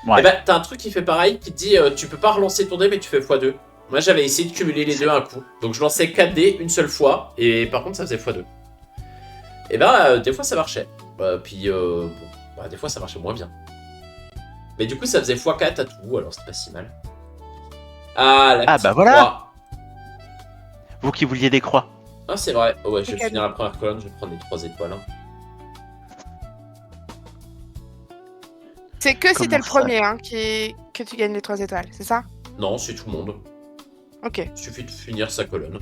Ouais. Eh ben, t'as un truc qui fait pareil, qui te dit tu peux pas relancer ton dé, mais tu fais x2. Moi, j'avais essayé de cumuler les deux à un coup. Donc, je lançais 4 dés une seule fois, et par contre, ça faisait x2. Et bah, des fois, ça marchait. Puis, bon, bah, des fois, ça marchait moins bien. Mais du coup, ça faisait x4 à tout, alors c'était pas si mal. Ah, la petite bah voilà. croix. Vous qui vouliez des croix. Ah, c'est vrai. Oh, ouais, je vais Ok. finir la première colonne, je vais prendre les 3 étoiles. Hein. C'est que si Comment t'es le ça premier hein, que tu gagnes les 3 étoiles, c'est ça? Non, c'est tout le monde. Ok. Il suffit de finir sa colonne.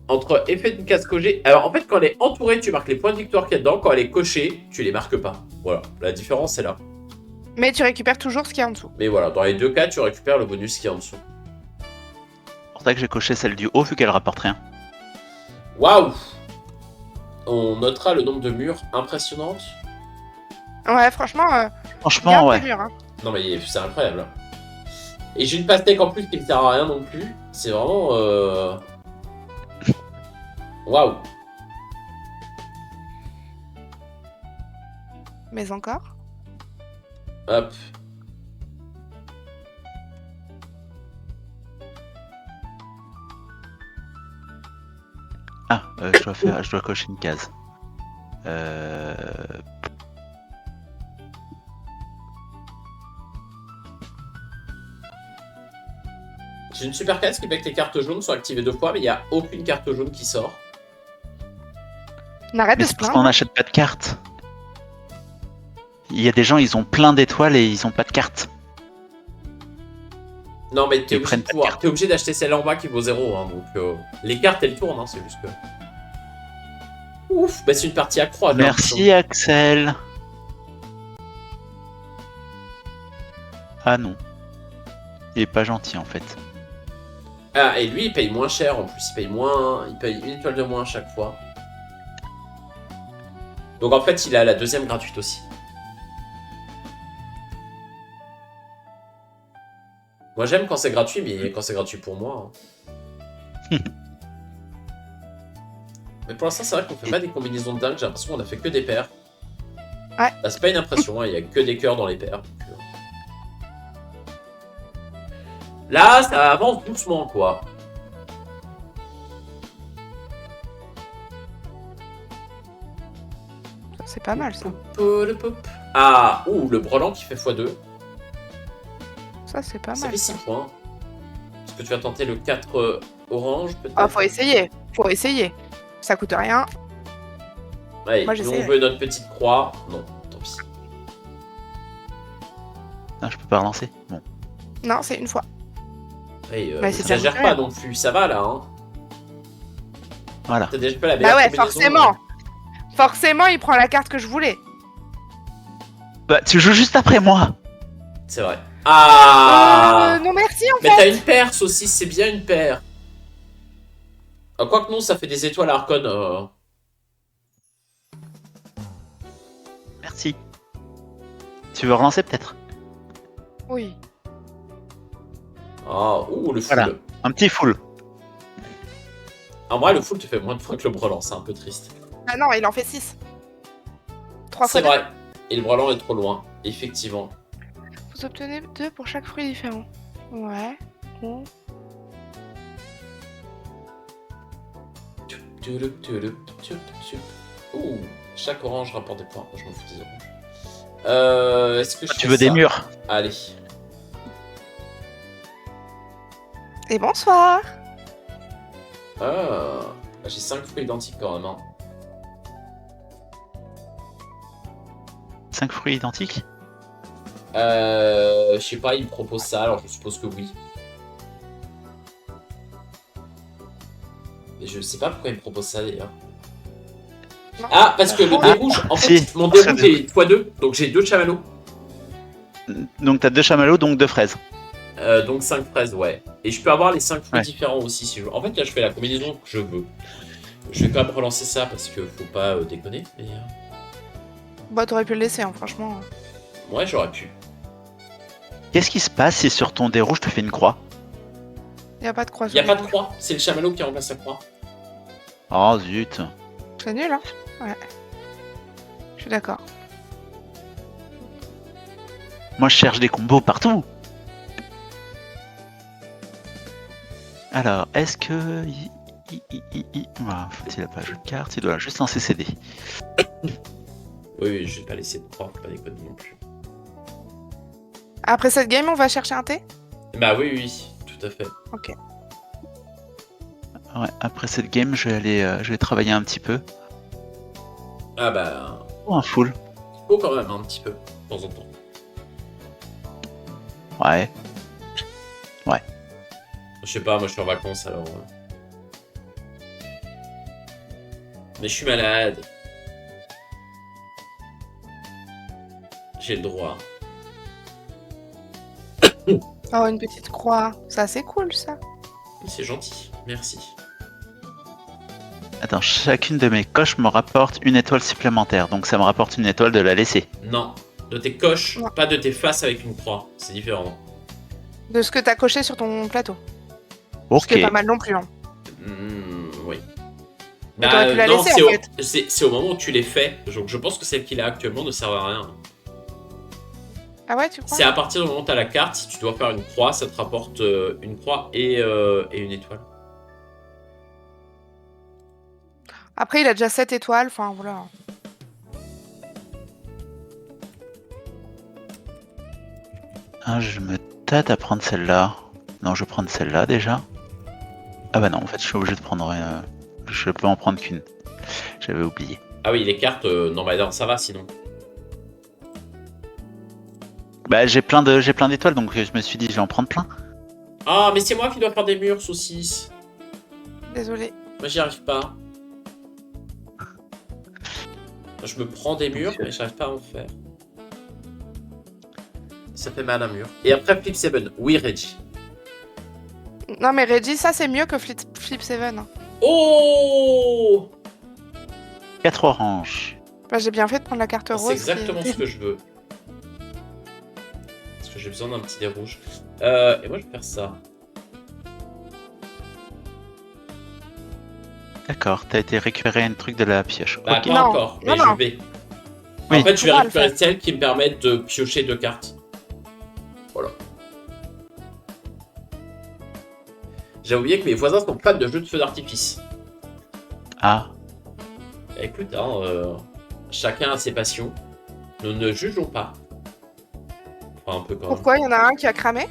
Entre effet d'une case cochée. Alors en fait, quand elle est entourée, tu marques les points de victoire qu'il y a dedans. Quand elle est cochée, tu les marques pas. Voilà, la différence est là. Mais tu récupères toujours ce qu'il y a en dessous. Mais voilà, dans les deux cas, tu récupères le bonus qui est en dessous. C'est pour ça que j'ai coché celle du haut vu qu'elle rapporte rien. Waouh! On notera le nombre de murs impressionnantes. Ouais, franchement, Franchement, garde ouais. tes murs. Hein. Non mais c'est incroyable. Et j'ai une pastèque en plus qui ne sert à rien non plus. C'est vraiment... Waouh! Mais encore. Hop. Ah, je dois cocher une case. J'ai une super case qui fait que les cartes jaunes sont activées 2 fois, mais il n'y a aucune carte jaune qui sort. On arrête Mais de se c'est parce plaindre. qu'on n'achète pas de cartes. Il y a des gens, ils ont plein d'étoiles et ils ont pas de cartes. Non mais t'es Ils obligé, prennent pas de cartes. t'es obligé d'acheter celle en bas qui vaut 0, hein, donc les cartes elles tournent, hein, c'est juste que... Ouf, bah c'est une partie à croix. j'ai Merci Axel. Ah non. Il est pas gentil en fait. l'impression. Ah, et lui il paye moins cher en plus, il paye une étoile de moins à chaque fois. Donc en fait il a la deuxième gratuite aussi. Moi j'aime quand c'est gratuit, mais quand c'est gratuit pour moi. Hein. Mais pour l'instant c'est vrai qu'on fait pas des combinaisons de dingue, j'ai l'impression qu'on a fait que des paires. Ouais. Bah, c'est pas une impression, hein, il y a que des cœurs dans les paires. Donc, là ça avance doucement quoi. C'est pas mal ça. Ah, ouh, le brelan qui fait x2. Ça, c'est pas Ça mal. fait 6 points. Est-ce que tu vas tenter le 4 orange peut-être? Ah, faut essayer. Faut essayer. Ça coûte rien. Ouais, Moi, nous j'essaie. on veut notre petite croix. Non, tant pis. Ah, je peux pas relancer. Bon. Non, c'est une fois. Ouais, Bah, c'est déjà j'exagère coûté pas rien. non plus, ça va là. Hein. Voilà. T'as déjà fait la Bah meilleure ouais, combinaison, forcément. Forcément, il prend la carte que je voulais. Bah, tu joues juste après moi. C'est vrai. Ah Non, merci en Mais fait. t'as une paire, saucisse, c'est bien une paire. Ah, quoique non, ça fait des étoiles Arcon. Merci. Tu veux relancer peut-être? Oui. Ah, ouh, le full. Voilà. Un petit full. En vrai, le full te fait moins de points que le brelan, c'est un peu triste. Ah non, il en fait 6. 3 C'est fois vrai. Et le brelan est trop loin, effectivement. Vous obtenez 2 pour chaque fruit différent. Ouais. Bon. Ouh, chaque orange rapporte des points. Je m'en fous des oranges. Est-ce que je Tu fais veux des ça? murs? Allez. Et bonsoir. Ah, j'ai 5 fruits identiques quand même. Hein. 5 fruits identiques? Je sais pas, il me propose ça, alors je suppose que oui. Mais je sais pas pourquoi il me propose ça d'ailleurs. Non. Ah, parce que le dé rouge, en fait, si. mon dé rouge est x2, donc j'ai 2 chamallows. Donc t'as 2 chamallows, donc 2 fraises. Donc 5 fraises, ouais. Et je peux avoir les 5 fruits Ouais. différents aussi si je veux. En fait, là, je fais la combinaison que je veux. Je vais quand même relancer ça parce que faut pas déconner. Mais Bah, t'aurais pu le laisser, hein, franchement. ouais, j'aurais pu. Qu'est-ce qui se passe si sur ton dé rouge tu fais une croix? Y a pas de croix. Il y a sur pas les de rouges. croix, c'est le chamallow qui remplace la croix. Oh zut. C'est nul, hein. Ouais. Je suis d'accord. Moi je cherche des combos partout. Alors, est-ce que... Voilà, il a pas joué de carte, il doit juste lancer ses dés. Oui, je vais pas laisser de croire, faut pas déconner non plus. Après cette game, on va chercher un thé? Bah oui, tout à fait. Ok. Ouais, après cette game, je vais travailler un petit peu. Ah bah, Oh, un full. faut quand même un petit peu, de temps en temps. Ouais. Je sais pas, moi je suis en vacances alors. Mais je suis malade. J'ai le droit. Oh, une petite croix. Ça, c'est cool, ça. C'est gentil, merci. Attends, chacune de mes coches me rapporte une étoile supplémentaire, donc ça me rapporte une étoile de la laisser. Non, de tes coches, Non. pas de tes faces avec une croix. C'est différent. De ce que t'as coché sur ton plateau. Ce Ok. qui est pas mal non plus. Hein. Oui. Mais t'aurais pu la non, laisser, en fait. c'est au moment où tu les fais. Donc je pense que celle qu'il a actuellement ne sert à rien. Ah ouais, tu crois? C'est à partir du moment où tu as la carte, si tu dois faire une croix, ça te rapporte une croix et une étoile. Après, il a déjà 7 étoiles. Enfin, voilà. Ah, je me tâte à prendre celle-là. Non, je vais prendre celle-là déjà. Ah bah non, en fait, je suis obligé de prendre... je peux en prendre qu'une. J'avais oublié. Ah oui, les cartes, non, bah non, ça va sinon. Bah j'ai plein d'étoiles, donc je me suis dit, je vais en prendre plein. Ah, mais c'est moi qui dois faire des murs, saucisse. Désolée. Moi, j'y arrive pas. Je me prends des murs, mais j'arrive pas à en faire. Ça fait mal un mur. Et après, Flip 7. Oui, Reggie. Non, mais Reggie, ça, c'est mieux que Flip 7. Hein. Oh! 4 oranges. Bah, j'ai bien fait de prendre la carte rose. C'est exactement ce que je veux. Parce que j'ai besoin d'un petit dé rouge. Et moi, je vais faire ça. D'accord, t'as été récupérer un truc de la pioche. Bah, Ok. pas Non, encore, mais non, non. je vais. Oui. En fait, je vais Faut pas le récupérer faire. celles qui me permettent de piocher 2 cartes. Voilà. J'ai oublié que mes voisins sont fans de jeux de feu d'artifice. Ah, Écoute, hein, chacun a ses passions. Nous ne jugeons pas. Enfin, un peu quand même. Pourquoi? Il y en a un qui a cramé?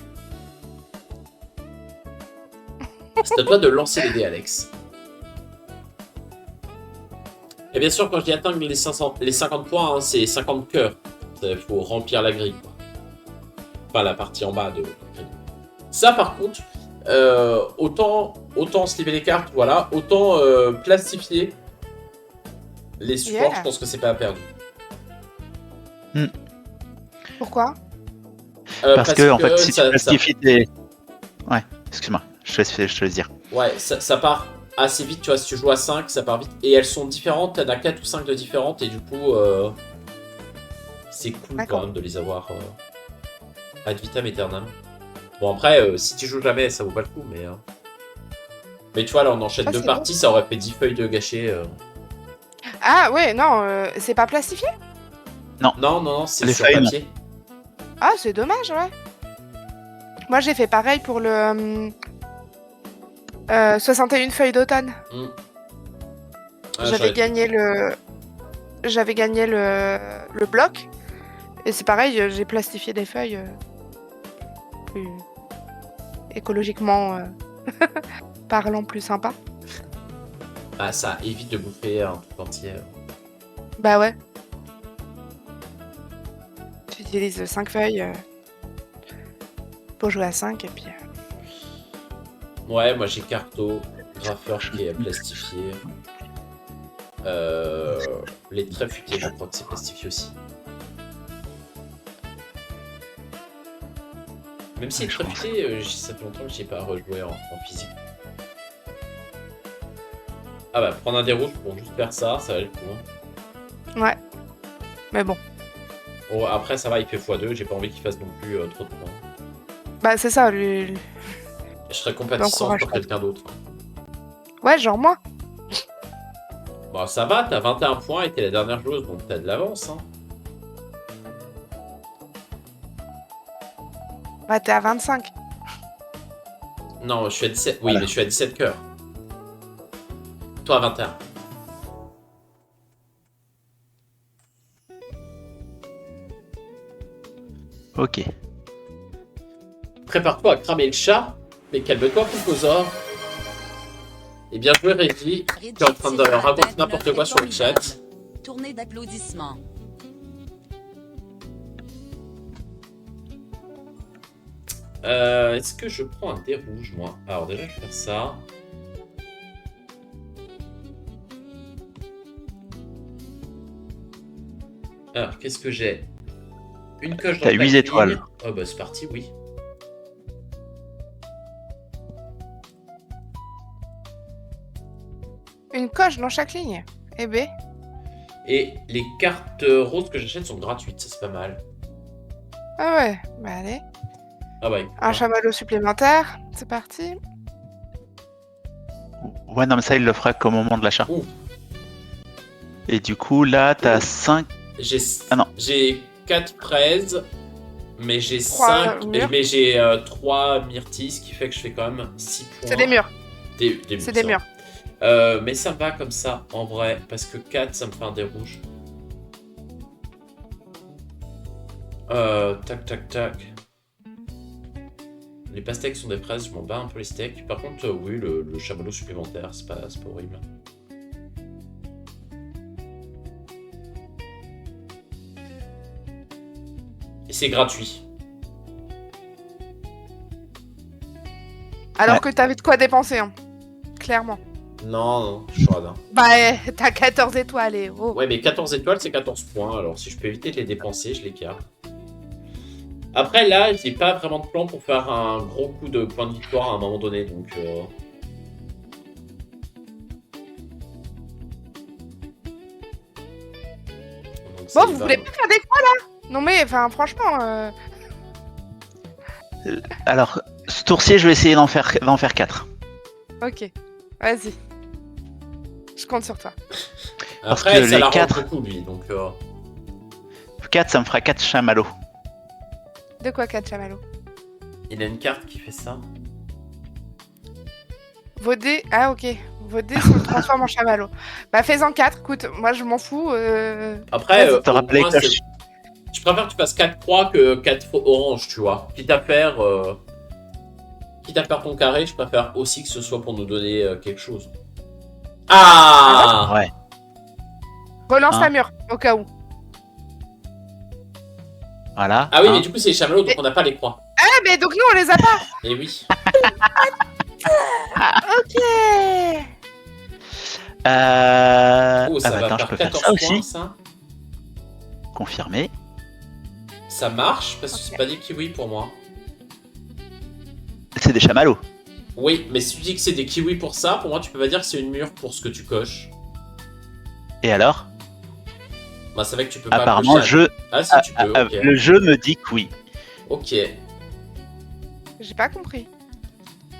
C'est à toi de lancer les dés, Alex. Et bien sûr, quand je dis atteindre les 50 points, hein, c'est 50 cœurs. Il faut remplir la grille, quoi. Pas la partie en bas de la grille. Ça, par contre, autant sliver les cartes, voilà, autant plastifier les supports, Yeah. je pense que c'est pas perdu. Pourquoi? parce que en fait, si tu ça- plastifies tes... Ouais, excuse-moi, je te laisse dire. Ouais, ça part assez vite, tu vois, si tu joues à 5, ça part vite. Et elles sont différentes, t'en as 4 ou 5 de différentes, et du coup, c'est cool quand D'accord. même de les avoir ad vitam aeternam. Bon, après, si tu joues jamais, ça vaut pas le coup, mais... Mais tu vois, là, on enchaîne Ah, 2 c'est parties, ça aurait fait 10 feuilles de gâchées. Ah ouais, non, c'est pas plastifié? Non, c'est Les sur feuilles, non. papier. Ah, c'est dommage, ouais. Moi, j'ai fait pareil pour le 61 feuilles d'automne. Ah, J'avais gagné le bloc. Et c'est pareil, j'ai plastifié des feuilles plus écologiquement parlant, plus sympa. Ah, ça évite de bouffer un truc entier. Bah ouais. Tu utilises 5 feuilles pour jouer à 5 et puis... Ouais, moi j'ai Carto, Graffeur qui est plastifié. Les traits futés, je crois que c'est plastifié aussi. Même si les Je traits pense. futés, ça fait longtemps que j'ai pas rejoué en physique. Ah bah, prendre un dé rouge pour juste faire ça, ça va être cool. Ouais. Mais bon. Bon, après ça va, il fait x2, j'ai pas envie qu'il fasse non plus trop de points. Bah c'est ça, lui... Je serais compatissant L'encourage pour pas. quelqu'un d'autre. Ouais, genre moi. Bon, ça va, t'as 21 points et t'es la dernière joueuse, donc t'as de l'avance. Hein. Bah t'es à 25. Non, je suis à 17. Oui, Voilà. mais je suis à 17 cœurs. Toi à 21. Ok. Prépare-toi à cramer le chat, mais calme-toi, Pulposaur. Et bien joué, Reggie. Tu es en train de raconter n'importe quoi sur le chat. Tournée d'applaudissements. Est-ce que je prends un dé rouge, moi? Alors déjà, je vais faire ça. Alors, qu'est-ce que j'ai? Une coche dans T'as le 8 paquet. étoiles. Oh bah c'est parti, oui. Une coche dans chaque ligne. Eh ben, Et les cartes roses que j'achète sont gratuites, ça c'est pas mal. ah ouais, bah allez. Ah bah écoute, Un hein. chamallow supplémentaire, c'est parti. Ouais, non, mais ça, il le fera qu'au moment de l'achat. Ouh. Et du coup, là, t'as 5. J'ai Ah non. j'ai 4 fraises, mais j'ai Trois 5 mûres. mais j'ai 3 myrtilles, ce qui fait que je fais quand même 6 points. C'est des murs. Des C'est des ça. murs. Mais ça me va comme ça, en vrai, parce que 4, ça me fait un dé rouge. Tac, tac, tac. Les pastèques sont des fraises, je m'en bats un peu les steaks. Par contre, oui, le chamallow supplémentaire, c'est pas horrible. Et c'est gratuit. Alors Ouais. que t'avais de quoi dépenser, hein. Clairement. Non, je suis radin. Bah, t'as 14 étoiles et oh. Ouais, mais 14 étoiles, c'est 14 points. Alors, si je peux éviter de les dépenser, je les garde. Après, là, j'ai pas vraiment de plan pour faire un gros coup de point de victoire à un moment donné. Donc, ça Bon, y vous va. voulez pas faire des croix là? Non mais, enfin, franchement, Alors, ce tour-ci, je vais essayer d'en faire 4. ok. Vas-y. Je compte sur toi. Parce Après, que ça les l'arrange quatre- beaucoup, lui. Donc, 4, ça me fera 4 chamallows. De quoi 4 chamallows? il a une carte qui fait ça. Vos dés... Ah ok. Vos dés se transforment en chamallow. Bah fais-en 4, écoute, moi je m'en fous. Après, Vas-y. Te au rappelles moins, que c'est- je préfère que tu fasses 4 croix que 4 oranges, tu vois. Quitte à faire ton carré, je préfère aussi que ce soit pour nous donner quelque chose. Ah Ouais. Relance Hein. ta mur, au cas où. Voilà. Ah oui, hein. mais du coup, c'est les chamallows, donc on n'a pas les croix. Ah mais donc nous on les a pas. Et oui. Ok. Oh, ça bah, va attends, je faire peux faire 14 ça points, aussi. ça. Confirmé. Ça marche, parce que c'est Ok. pas des kiwis pour moi. C'est des chamallows. Oui, mais si tu dis que c'est des kiwis pour ça, pour moi, tu peux pas dire que c'est une mûre pour ce que tu coches. Et alors? Bah, c'est vrai que tu peux pas Apparemment, cocher. Ah, si, tu peux, ok. le jeu me dit que oui. Ok. J'ai pas compris.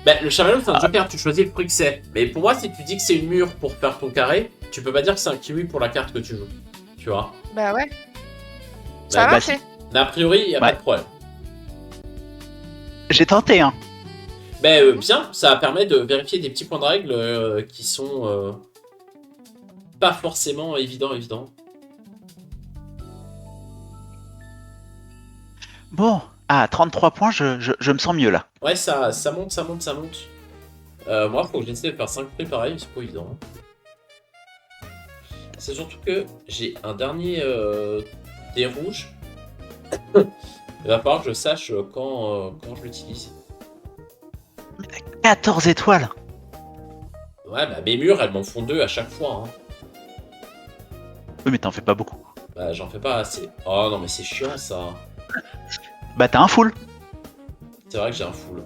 Bah, le chamallow, c'est un joker, tu choisis le prix que c'est. Mais pour moi, si tu dis que c'est une mûre pour faire ton carré, tu peux pas dire que c'est un kiwi pour la carte que tu joues. Tu vois. Bah ouais. Ça a Bah, marché. Mais a priori, il y a Ouais. pas de problème. J'ai tenté, hein. Bah, bien, ça permet de vérifier des petits points de règle qui sont pas forcément évidents. Bon. Ah, 33 points, je me sens mieux là. Ouais, ça monte. Moi, faut que j'essaie de faire 5 prix pareil, c'est pas évident. C'est surtout que j'ai un dernier dé rouge. Il va falloir que je sache quand je l'utilise. 14 étoiles. Ouais, bah mes murs, elles m'en font 2 à chaque fois. Hein. Oui, mais t'en fais pas beaucoup. Bah, j'en fais pas assez. Oh non, mais c'est chiant ça. Bah, t'as un full. C'est vrai que j'ai un full.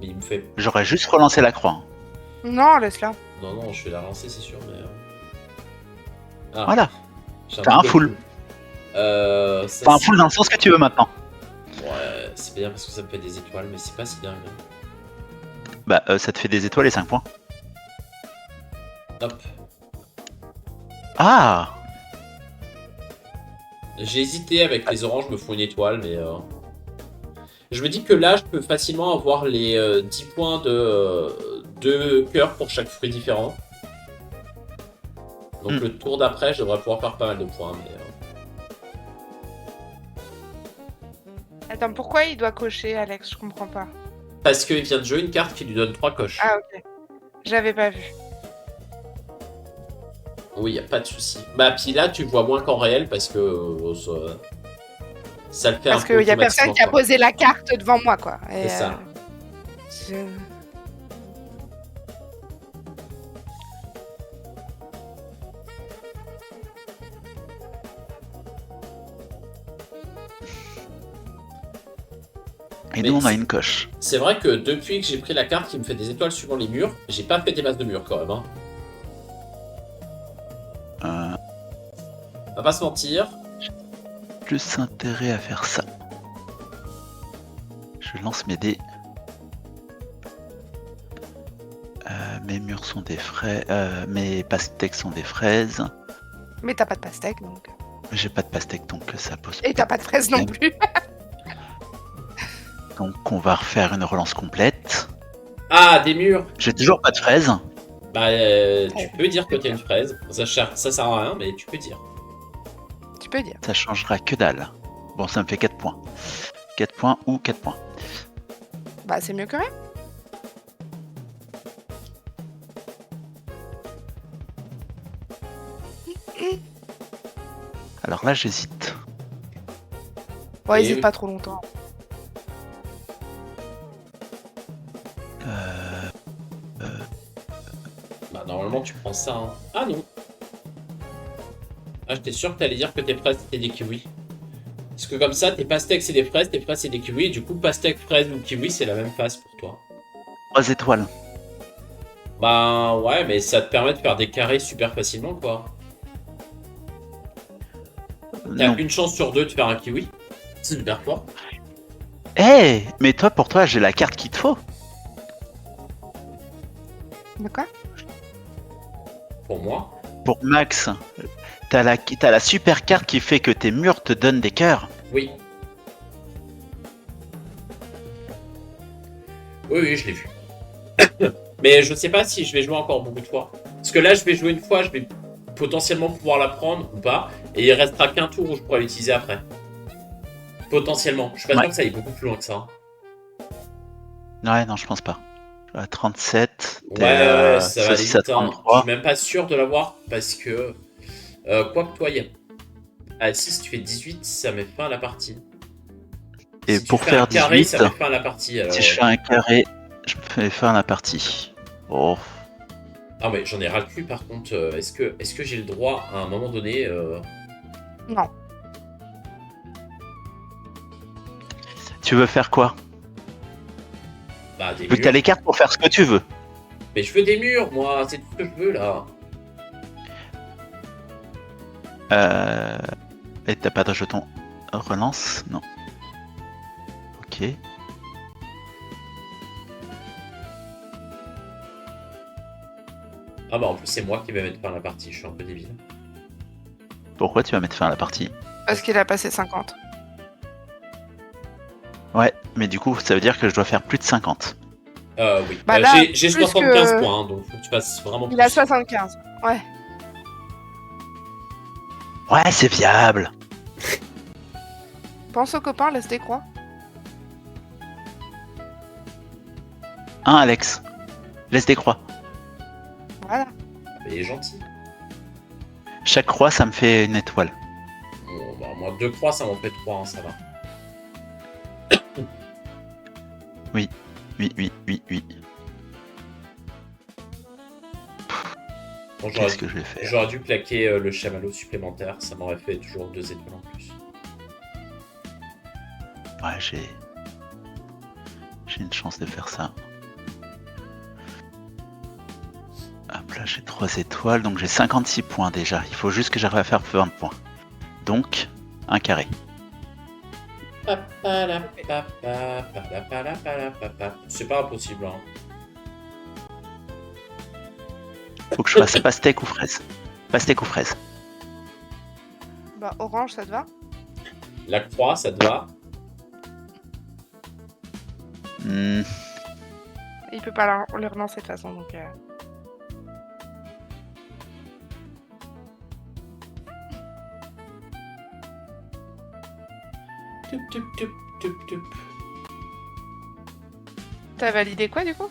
Mais il me fait. J'aurais juste relancé la croix. hein. Non, laisse-la. Non, je vais la lancer, c'est sûr, mais. Ah, Voilà. j'ai t'as un double full. Ça, Enfin, un c'est- full dans le sens que tu veux maintenant. Ouais, c'est bien parce que ça me fait des étoiles, mais c'est pas si dingue. Hein. Bah, ça te fait des étoiles et 5 points. Hop. Ah! J'ai hésité avec les oranges, me font une étoile, mais. Je me dis que là, je peux facilement avoir les 10 points de cœur pour chaque fruit différent. Donc le tour d'après, je devrais pouvoir faire pas mal de points. Mais, Attends, pourquoi il doit cocher, Alex? Je comprends pas. Parce qu'il vient de jouer une carte qui lui donne 3 coches. Ah, ok. J'avais pas vu. Oui, y a pas de souci. Bah, puis là, tu vois moins qu'en réel parce que ça le fait Parce un peu qu'il y a au personne maximum, qui a quoi. posé la carte devant moi, quoi. Et, C'est ça. je- Et Mais nous, on a c'est- une coche. C'est vrai que depuis que j'ai pris la carte qui me fait des étoiles suivant les murs, j'ai pas fait des masses de murs quand même. Hein. Euh, On va pas se mentir. plus intérêt à faire ça. Je lance mes dés. Mes murs sont des fraises. Mes pastèques sont des fraises. Mais t'as pas de pastèque, donc. J'ai pas de pastèque donc ça pose Et t'as pas de fraise non plus. Donc on va refaire une relance complète. Ah, des murs. J'ai toujours pas de fraises. Bah, tu peux dire que t'as une fraise. Ça sert à rien, mais tu peux dire. Tu peux dire. Ça changera que dalle. Bon, ça me fait 4 points. 4 points ou 4 points. Bah, c'est mieux que rien. Alors là, j'hésite. Bon, Et hésite oui. pas trop longtemps. Bah, normalement, tu prends ça. Hein. Ah non. Ah, j'étais sûr que t'allais dire que tes fraises c'était des kiwis. Parce que comme ça, tes pastèques c'est des fraises, tes fraises c'est des kiwis, et du coup, pastèque, fraise ou kiwi, c'est la même face pour toi. 3 étoiles. Bah, ouais, mais ça te permet de faire des carrés super facilement, quoi. T'as Non. une chance sur 2 de faire un kiwi. C'est super fort. Eh, mais toi, pour toi, j'ai la carte qu'il te faut. De quoi? Pour moi. Pour Max, t'as la super carte qui fait que tes murs te donnent des cœurs. Oui. Oui, oui, je l'ai vu. Mais je sais pas si je vais jouer encore beaucoup de fois. Parce que là, je vais jouer une fois, je vais potentiellement pouvoir la prendre ou pas. Et il restera qu'un tour où je pourrai l'utiliser après. Potentiellement. Je suis pas sûr que ça aille beaucoup plus loin que ça. Ouais, non, je pense pas. À 37. Ouais, ça va aller saucisse à vite. Hein. Je 33. suis même pas sûr de l'avoir parce que. Quoi que toi, il y a. Ah, si tu fais 18, ça met fin à la partie. Et Si tu pour fais faire un carré, 18, ça met fin à la partie. Alors... si je fais un carré, je fais faire la partie. Oh. Ah, mais j'en ai ras le cul par contre. Est-ce que j'ai le droit à un moment donné. Non. Tu veux faire quoi? Bah, des Vu que murs. t'as les cartes pour faire ce que tu veux. Mais je veux des murs, moi. C'est tout ce que je veux là. Et t'as pas de jeton relance? Non. Ok. Ah, bah en plus, c'est moi qui vais mettre fin à la partie. Je suis un peu débile. Pourquoi tu vas mettre fin à la partie? Parce qu'il a passé 50. Ouais, mais du coup, ça veut dire que je dois faire plus de 50. Oui. Bah là, J'ai plus 75 que- points, hein, donc faut que tu fasses vraiment Il a plus. 75. Ouais. Ouais, c'est viable. Pense aux copains, laisse des croix. Hein, Alex? Laisse des croix. Voilà. Mais il est gentil. Chaque croix, ça me fait une étoile. Bon, bah, moi, 2 croix, ça m'en fait 3, hein, ça va. Oui, oui, oui, oui. Bon, Qu'est-ce que je vais faire? j'aurais dû claquer le chamallow supplémentaire, ça m'aurait fait toujours 2 étoiles en plus. Ouais, j'ai une chance de faire ça. Hop là, j'ai 3 étoiles, donc j'ai 56 points déjà. Il faut juste que j'arrive à faire 20 points. Donc, un carré. C'est pas impossible, hein. Faut que je fasse pastèque ou fraise. Pastèque ou fraise. Bah, orange, ça te va? La croix, ça te va? Hmm, Il peut pas le relancer de toute façon, donc... Tup, tup, tup, tup, tup. T'as validé quoi, du coup?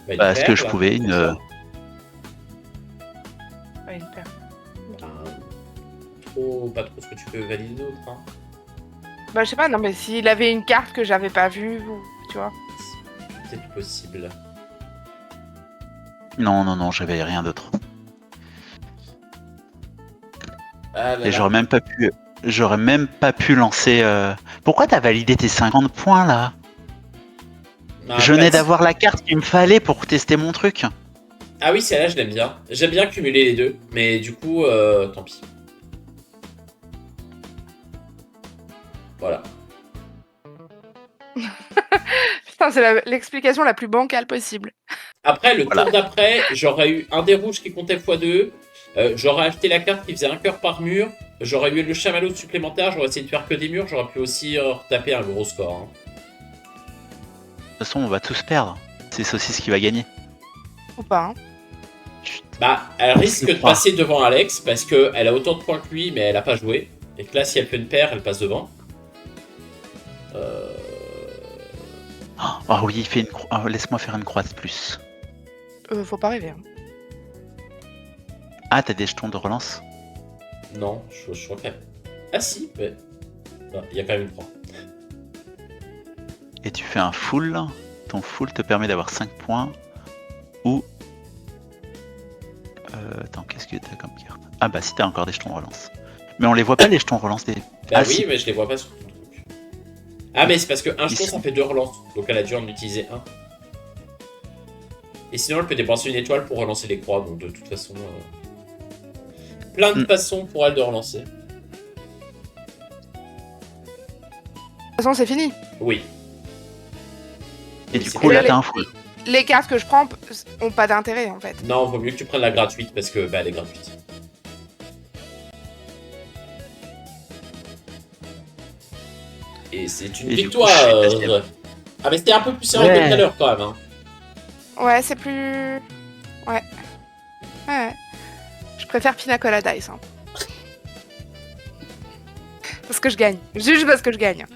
Une Bah, ce que paire, je là, pouvais, comme une. ça. Ouais, une paire. Pas trop ce que tu peux valider d'autre. Hein. Bah, je sais pas, non, mais s'il avait une carte que j'avais pas vue, ou... tu vois. C'est peut-être possible. Non, non, non, j'avais rien d'autre. Ah là Et là. j'aurais même pas pu. J'aurais même pas pu lancer. Pourquoi t'as validé tes 50 points là? Ah, Je venais parce- d'avoir la carte qu'il me fallait pour tester mon truc. Ah oui, celle-là, je l'aime bien. J'aime bien cumuler les deux, mais du coup, tant pis. Voilà. Putain, c'est l'explication la plus bancale possible. Après, le Voilà. tour d'après, j'aurais eu un des rouges qui comptait x2. J'aurais acheté la carte qui faisait un cœur par mur. J'aurais eu le chamallow supplémentaire. J'aurais essayé de faire que des murs. J'aurais pu aussi taper un gros score. Hein. De toute façon, on va tous perdre. C'est Saucisse qui va gagner. Ou pas, hein. Chut. Bah, elle risque de crois. passer devant Alex parce qu'elle a autant de points que lui, mais elle a pas joué. Et que là, si elle fait une paire, elle passe devant. Oh oui, il fait une croix. Oh, laisse-moi faire une croix de plus. Faut pas rêver, hein. Ah, t'as des jetons de relance? Non, je crois que... Ah si, ouais. Non, il y a quand même une croix. Et tu fais un full. Ton full te permet d'avoir 5 points. Ou. Attends, qu'est-ce que t'as comme carte? Ah bah si t'as encore des jetons de relance. Mais on les voit pas les jetons de relance des. Bah Ah, oui, si. mais je les vois pas sur ton truc. Ah, mais c'est parce que un jeton, Ils ça sont- fait 2 relances. Donc elle a dû en utiliser un. Et sinon, elle peut dépenser une étoile pour relancer les croix. Donc de toute façon... Plein de Mm. façons pour elle de relancer. De toute façon, c'est fini. Oui. Et Oui, du c'est coup vrai. là t'as un full. Les cartes que je prends ont pas d'intérêt, en fait. Non, vaut mieux que tu prennes la gratuite parce que bah, elle est gratuite. Et c'est une Et du coup, victoire. je suis deuxième. Ah, mais c'était un peu plus sérieux Ouais. que tout à l'heure quand même. Hein. Ouais, c'est plus... Ouais. Ouais. Je préfère Pina Colada Ice, hein. Parce que je gagne. Juste parce que je gagne.